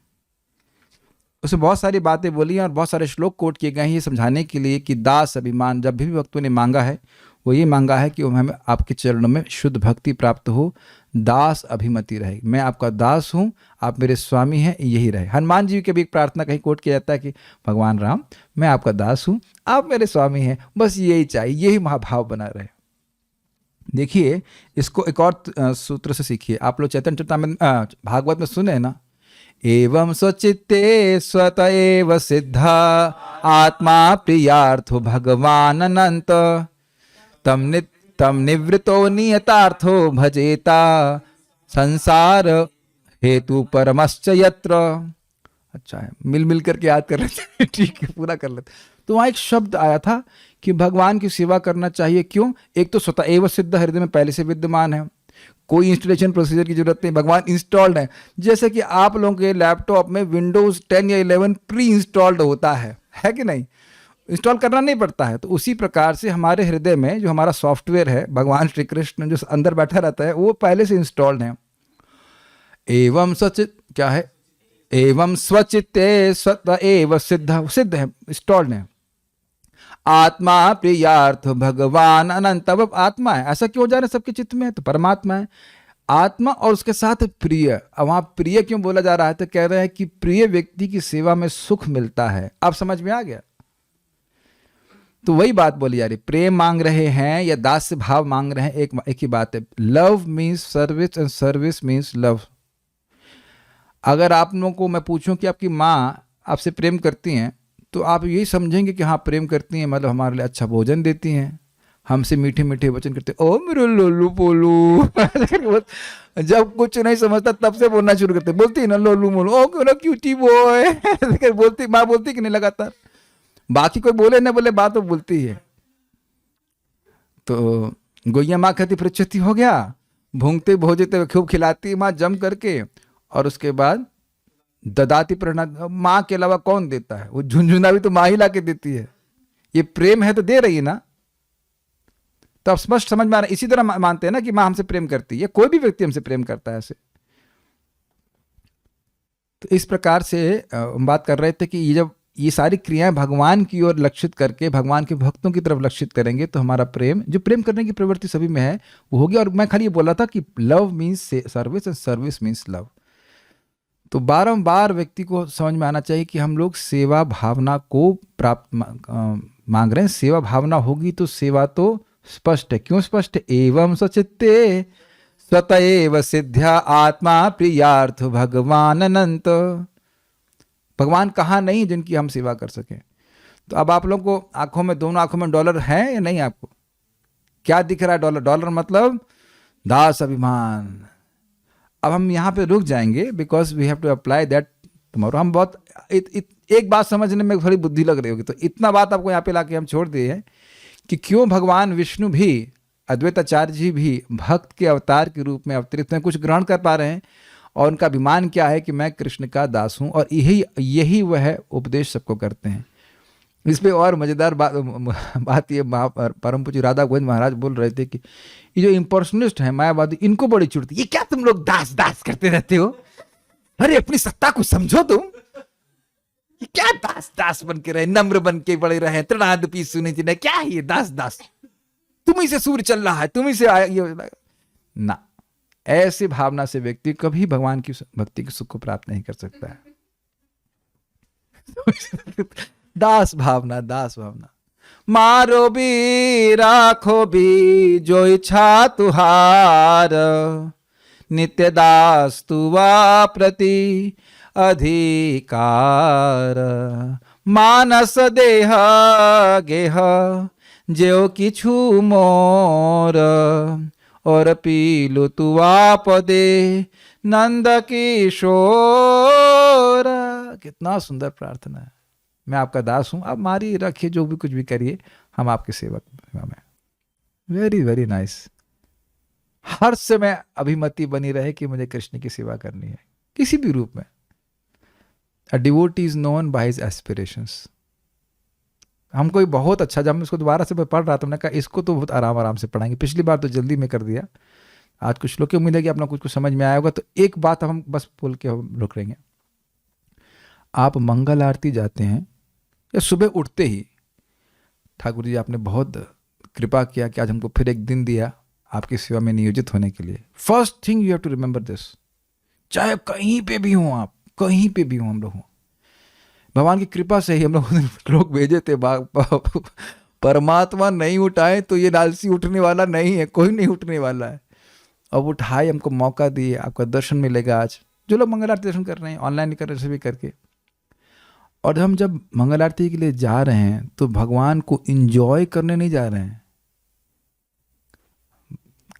उसमें बहुत सारी बातें बोली हैं और बहुत सारे श्लोक कोट किए गए हैं ये समझाने के लिए कि दास अभिमान, जब भी भक्तों ने मांगा है वो ये मांगा है कि हमें आपके चरणों में शुद्ध भक्ति प्राप्त हो, दास अभिमति रहे। मैं आपका दास हूँ, आप मेरे स्वामी हैं, यही रहे। हनुमान जी की भी एक प्रार्थना कहीं कोट किया जाता है कि भगवान राम, मैं आपका दास हूँ, आप मेरे स्वामी हैं, बस यही चाहिए, यही महाभाव बना रहे। देखिए, इसको एक और सूत्र से सीखिए। आप लोग चैतन्य चरितामृत भागवत में सुने ना, एवं स्वचित्ते स्वत एव सिद्धा आत्मा प्रियार्थो भगवान अनंत तम निवृतो नियतार्थो भजेता संसार हेतु परमश्च यत्र। अच्छा है, मिल करके याद कर लेते, ठीक है, पूरा कर लेते। तो वहाँ एक शब्द आया था कि भगवान की सेवा करना चाहिए। क्यों? एक तो स्वतः एव सिद्ध, हृदय में पहले से विद्यमान है, कोई इंस्टॉलेशन प्रोसीजर की जरूरत नहीं, भगवान इंस्टॉल्ड है। जैसे कि आप लोगों के लैपटॉप में विंडोज 10 या 11 प्री इंस्टॉल्ड होता है कि नहीं? इंस्टॉल करना नहीं पड़ता है। तो उसी प्रकार से हमारे हृदय में जो हमारा सॉफ्टवेयर है, भगवान श्री कृष्ण जो अंदर बैठा रहता है, वो पहले से इंस्टॉल्ड है। एवं सचित क्या है? एवं स्वचित्ते स्वत एव सिद्ध है, इंस्टॉल्ड है। आत्मा प्रियार्थ भगवान अनंत। अब आत्मा है, ऐसा क्यों हो जा रहा है सबके चित्त में? तो परमात्मा है, आत्मा और उसके साथ प्रिय। अब वहां प्रिय क्यों बोला जा रहा है? तो कह रहे हैं कि प्रिय व्यक्ति की सेवा में सुख मिलता है। अब समझ में आ गया? तो वही बात बोली जा रही, प्रेम मांग रहे हैं या दास्य भाव मांग रहे हैं, एक ही बात है। Love means service and service means love. अगर आप लोगों को मैं पूछूं कि आपकी माँ आपसे प्रेम करती हैं, तो आप यही समझेंगे कि हाँ प्रेम करती हैं, मतलब हमारे लिए अच्छा भोजन देती हैं, हमसे मीठे मीठे वचन करते हैं, ओ मेरे लोलू बोलू। जब कुछ नहीं समझता तब से बोलना शुरू करते, बोलती है ना लोलू मोलू, ओ क्यों ना क्यूटी बॉय। बोलती, माँ बोलती कि नहीं लगातार, बाकी कोई बोले ना बोले, बात तो बोलती है। तो गोइया माँ कहती प्रच्छति हो गया, भूंगते भोजते खूब खिलाती माँ जम करके, और उसके बाद ददाती प्रणा, माँ के अलावा कौन देता है? वो झुंझुना भी तो माँ ही ला के देती है। ये प्रेम है तो दे रही है ना। तो अब स्पष्ट समझ में आ रहा है। इसी तरह मानते हैं ना कि माँ हमसे प्रेम करती है, कोई भी व्यक्ति हमसे प्रेम करता है ऐसे। तो इस प्रकार से हम बात कर रहे थे कि ये जब ये सारी क्रियाएं भगवान की ओर लक्षित करके भगवान के भक्तों की तरफ लक्षित करेंगे तो हमारा प्रेम, जो प्रेम करने की प्रवृत्ति सभी में है, वो होगी। और मैं खाली ये बोला था कि love means service and service means love. तो बारंबार व्यक्ति को समझ में आना चाहिए कि हम लोग सेवा भावना को प्राप्त मांग रहे हैं। सेवा भावना होगी तो सेवा तो स्पष्ट है। क्यों स्पष्ट है? एवं सचित्ते स्वतएव सिद्ध्या आत्मा प्रियार्थ भगवान अनंत। भगवान कहाँ नहीं जिनकी हम सेवा कर सकें। तो अब आप लोगों को आंखों में, दोनों आंखों में डॉलर है या नहीं? आपको क्या दिख रहा है? डॉलर। डॉलर मतलब दास अभिमान। अब हम यहाँ पे रुक जाएंगे because we have to apply that tomorrow. हम बहुत एक बात समझने में थोड़ी बुद्धि लग रही होगी, तो इतना बात आपको यहाँ पे लाके हम छोड़ दिए हैं कि क्यों भगवान विष्णु भी, अद्वैताचार्य जी भी भक्त के अवतार के रूप में अवतरित हैं, कुछ ग्रहण कर पा रहे हैं, और उनका अभिमान क्या है कि मैं कृष्ण का दास हूँ, और यही वह उपदेश सबको करते हैं। इस पे और मज़ेदार बात ये परम पूज्य राधा गोविंद महाराज बोल रहे थे कि ये जो इम्पर्सनिस्ट हैं, मायावादी, इनको बड़ी चुड़ती, ये क्या तुम लोग दास दास करते रहते हो? अरे अपनी सत्ता को समझो तुम। ये क्या दास दास बन के रहे, नम्र बन के बड़े रहे, तृणादपि सुनिति, क्या है ये दास दास? तुम ही से सूर्य चल रहा है, तुम ही से ये ना। ऐसी भावना से व्यक्ति कभी भगवान की भक्ति के सुख को प्राप्त नहीं कर सकता है। दास भावना, दास भावना। मारो भी राखो भी जो इच्छा तुहार, नित्य दास तुवा प्रति अधिकार। मानस देह गेह ज्यो किछु मोर, और पीलु तुआ पदे नंद किशोर। कितना सुंदर प्रार्थना है। मैं आपका दास हूं, आप मारी रखिए, जो भी कुछ भी करिए, हम आपके सेवक में। Very very nice. हर समय अभिमति बनी रहे कि मुझे कृष्ण की सेवा करनी है, किसी भी रूप में। A devotee is known by his aspirations. हमको बहुत अच्छा, जब मैं इसको दोबारा से पढ़ रहा था, मैंने कहा इसको तो बहुत आराम आराम से पढ़ाएंगे। पिछली बार तो जल्दी में कर दिया, आज कुछ लोग की उम्मीद है कि अपना कुछ समझ में आया होगा। तो एक बात हम बस बोल के हम रुक रहेंगे। आप मंगल आरती जाते हैं या सुबह उठते ही, ठाकुर जी आपने बहुत कृपा किया कि आज हमको फिर एक दिन दिया आपकी सेवा में नियोजित होने के लिए। First thing you have to remember this, चाहे कहीं पे भी हों आप, कहीं पे भी हों हम लोग हों, भगवान की कृपा से ही हम लोग भेजे थे। परमात्मा नहीं उठाए तो ये लालसी उठने वाला नहीं है, कोई नहीं उठने वाला है। अब उठाए, हमको मौका दिए, आपका दर्शन मिलेगा। आज जो लोग मंगल आरती दर्शन कर रहे हैं, ऑनलाइन कर रहे हैं, भी करके। और हम जब मंगल आरती के लिए जा रहे हैं तो भगवान को इंजॉय करने नहीं जा रहे हैं।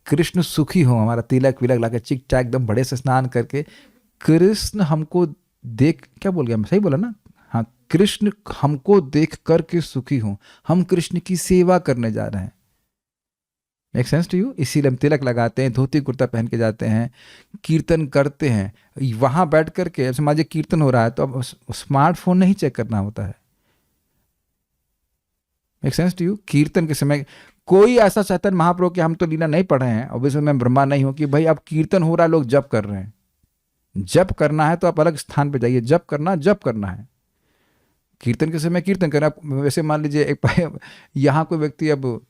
कृष्ण सुखी हो, हमारा तिलक विलक लाके चिक चाक एकदम बड़े से स्नान करके, कृष्ण हमको देख, क्या बोल गया, मैं सही बोला ना? हाँ, कृष्ण हमको देख करके सुखी हो, हम कृष्ण की सेवा करने जा रहे हैं। Make sense to you? इसीलिए हम तिलक लगाते हैं, धोती कुर्ता पहन के जाते हैं, कीर्तन करते हैं। वहां बैठ करके, जैसे मान लीजिए कीर्तन हो रहा है तो अब स्मार्टफोन नहीं चेक करना होता है। Make sense to you? कीर्तन के समय कोई ऐसा चैतन्य महाप्रभु कि हम तो लीला नहीं पढ़े हैं, ऑब्वियसली मैं ब्रह्मा नहीं हूं, कि भाई अब कीर्तन हो रहा है, लोग जप कर रहे हैं। जप करना है तो आप अलग स्थान पे जाइए, जप करना है। कीर्तन के समय कीर्तन करना। वैसे मान लीजिए एक यहाँ कोई व्यक्ति अब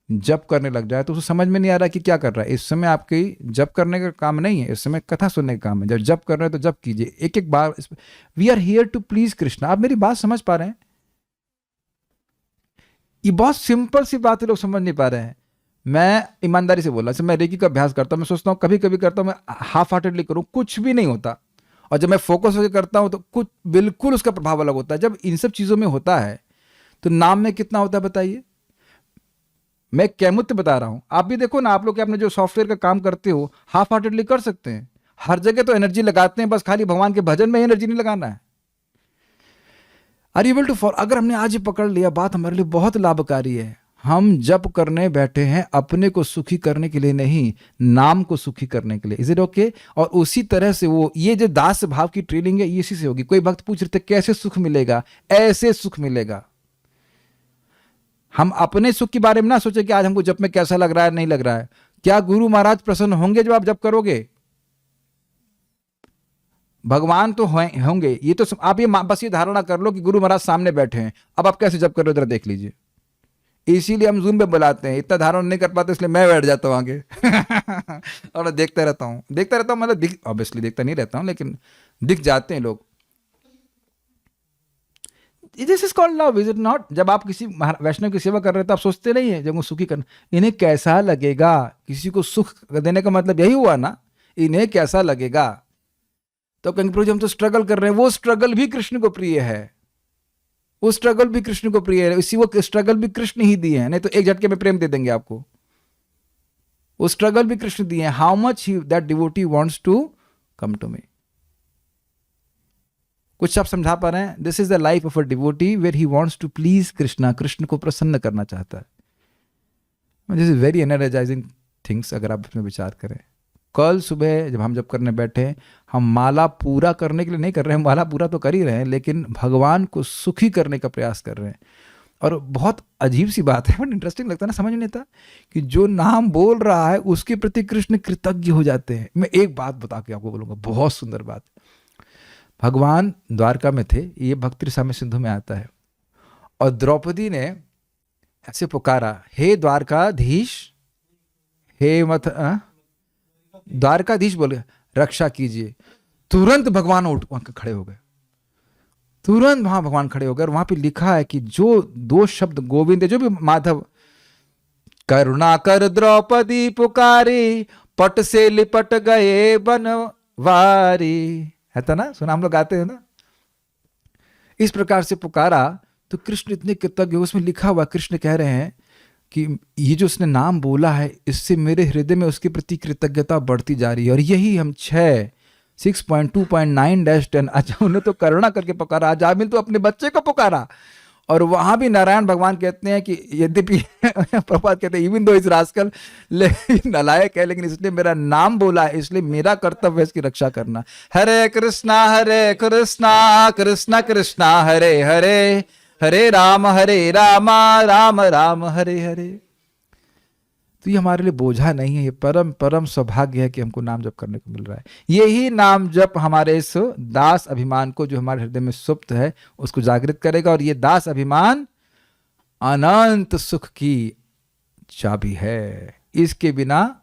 जप करने लग जाए तो उसे समझ में नहीं आ रहा कि क्या कर रहा है। इस समय आपकी जप करने का काम नहीं है, इस समय कथा सुनने का काम है। जब जप कर रहे हैं तो जप कीजिए एक एक बार। We are here to please Krishna. आप मेरी बात समझ पा रहे हैं? ये बहुत सिंपल सी बात है, लोग समझ नहीं पा रहे हैं। मैं ईमानदारी से बोला, मैं रेकी का अभ्यास करता हूँ, मैं सोचता हूँ कभी कभी करता हूँ, मैं हाफ हार्टेडली करूँ, कुछ भी नहीं होता। और जब मैं फोकस होकर करता हूँ तो कुछ बिल्कुल उसका प्रभाव अलग होता है। जब इन सब चीज़ों में होता है तो नाम में कितना होता है बताइए? मैं कैमुत्य बता रहा हूँ, आप भी देखो ना। आप लोग अपने जो सॉफ्टवेयर का काम करते हो, हाफ हार्टेडली कर सकते हैं। हर जगह तो एनर्जी लगाते हैं, बस खाली भगवान के भजन में एनर्जी नहीं लगाना है। Are you able to follow? अगर हमने आज पकड़ लिया, बात हमारे लिए बहुत लाभकारी है। हम जप करने बैठे हैं अपने को सुखी करने के लिए नहीं, नाम को सुखी करने के लिए। Is it okay? और उसी तरह से वो ये जो दास भाव की ट्रेनिंग है, ये इसी से होगी। कोई भक्त पूछ रहे थे कैसे सुख मिलेगा? ऐसे सुख मिलेगा। हम अपने सुख के बारे में ना सोचे कि आज हमको जप में कैसा लग रहा है, नहीं लग रहा है। क्या गुरु महाराज प्रसन्न होंगे जब आप जप करोगे? भगवान तो होंगे। ये तो आप ये बस ये धारणा कर लो कि गुरु महाराज सामने बैठे हैं। अब आप कैसे जप कर रहे हो, जरा देख लीजिए। इसीलिए हम जूम पे बुलाते हैं। इतना धारणा नहीं कर पाते, इसलिए मैं बैठ जाता हूँ आगे और देखता रहता हूँ मतलब ऑब्वियसली देखता नहीं रहता हूँ, लेकिन दिख जाते हैं लोग। This is called love, is it not? जब आप किसी वैष्णव की सेवा कर रहे हैं तो आप सोचते नहीं है जब वो सुखी करना, इन्हें कैसा लगेगा? किसी को सुख देने का मतलब यही हुआ ना, इन्हें कैसा लगेगा। तो कहेंगे प्रभु जी हम तो स्ट्रगल कर रहे हैं, वो स्ट्रगल भी कृष्ण को प्रिय है, वो स्ट्रगल भी कृष्ण को प्रिय है, इसी वो स्ट्रगल भी कृष्ण ही दिए हैं, नहीं तो एक झटके में प्रेम दे देंगे आपको। वो स्ट्रगल भी कृष्ण दिए हैं। How much he that devotee wants to come to me. कुछ आप समझा पा रहे हैं? This is the life of a devotee where he wants to please Krishna, Krishna को प्रसन्न करना चाहता है। This is very energising things अगर आप इसमें विचार करें। कल सुबह जब हम करने बैठे, हम माला पूरा करने के लिए नहीं कर रहे हैं, माला पूरा तो कर ही रहे हैं, लेकिन भगवान को सुखी करने का प्रयास कर रहे हैं। और बहुत अजीब सी बात है, बट इंटरेस्टिंग लगता है ना, समझ नहीं आता कि जो नाम बोल रहा है उसके प्रति कृष्ण कृतज्ञ हो जाते हैं। मैं एक बात बता के आपको बोलूँगा, बहुत सुंदर बात। भगवान द्वारका में थे, ये भक्ति रसामृत सिंधु में आता है, और द्रौपदी ने ऐसे पुकारा, हे द्वारकाधीश, हे मत द्वारकाधीश बोले रक्षा कीजिए। तुरंत भगवान उठ वहां खड़े हो गए, तुरंत वहां भगवान खड़े हो गए। और वहां पे लिखा है कि जो दो शब्द गोविंद, जो भी माधव, करुणा कर द्रौपदी पुकारी, पट से लिपट गए बनवारी, है तो ना, सुना हम लोग गाते हैं ना। इस प्रकार से पुकारा तो कृष्ण इतने कृतज्ञ, उसमें लिखा हुआ कृष्ण कह रहे हैं कि ये जो उसने नाम बोला है, इससे मेरे हृदय में उसके प्रति कृतज्ञता बढ़ती जा रही है। और यही हम 6.2.9-10, अच्छा उन्हें तो करुणा करके पुकारा, जामिल तो अपने बच्चे को पुकारा। और वहां भी नारायण भगवान कहते हैं कि यद्यपि प्रभुपाद कहते हैं इवन दो इस रास्कल नालायक है, लेकिन इसलिए मेरा नाम बोला है, इसलिए मेरा कर्तव्य है इसकी रक्षा करना। हरे कृष्णा कृष्णा कृष्णा हरे हरे, हरे राम राम राम हरे हरे। तो ये हमारे लिए बोझा नहीं है, ये परम परम सौभाग्य है कि हमको नाम जप करने को मिल रहा है। यही नाम जप हमारे इस दास अभिमान को, जो हमारे हृदय में सुप्त है, उसको जागृत करेगा। और ये दास अभिमान अनंत सुख की चाबी है, इसके बिना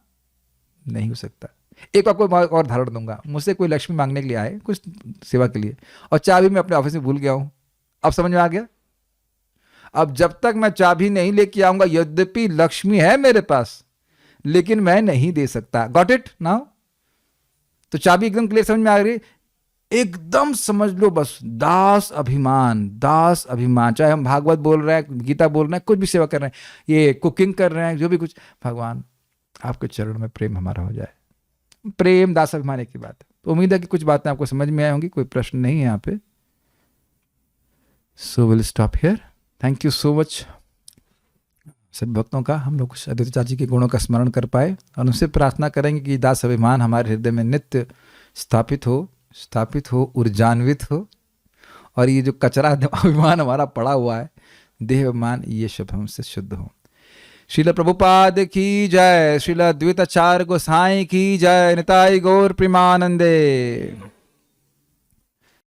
नहीं हो सकता। एक आपको और धारण दूंगा, मुझसे कोई लक्ष्मी मांगने के लिए आए कुछ सेवा के लिए, और चाबी मैं अपने ऑफिस में भूल गया हूं, अब समझ में आ गया। अब जब तक मैं चाबी नहीं लेके आऊंगा, यद्यपि लक्ष्मी है मेरे पास, लेकिन मैं नहीं दे सकता। Got it now? तो चाबी एकदम क्लियर समझ में आ रही, एकदम समझ लो बस। दास अभिमान, दास अभिमान, चाहे हम भागवत बोल रहे हैं, गीता बोल रहे हैं, कुछ भी सेवा कर रहे हैं, ये कुकिंग कर रहे हैं, जो भी कुछ, भगवान आपके चरण में प्रेम हमारा हो जाए। प्रेम दास अभिमान एक ही बात है। तो उम्मीद है कि कुछ बातें आपको समझ में आई होंगी, कोई प्रश्न नहीं है यहाँ पे। So will stop here. Thank you so much सभी भक्तों का। हम लोग कुछ अद्वैत चाची के गुणों का स्मरण कर पाए, और उनसे प्रार्थना करेंगे कि दास अभिमान हमारे हृदय में नित्य स्थापित हो, ऊर्जान्वित हो, और ये जो कचरा अभिमान हमारा पड़ा हुआ है, देह अभिमान, ये सब हमसे शुद्ध हो। श्रील प्रभुपाद की जय, श्रील अद्वैताचार्य गोसाई की जय, निताई गौर प्रेमानंदे।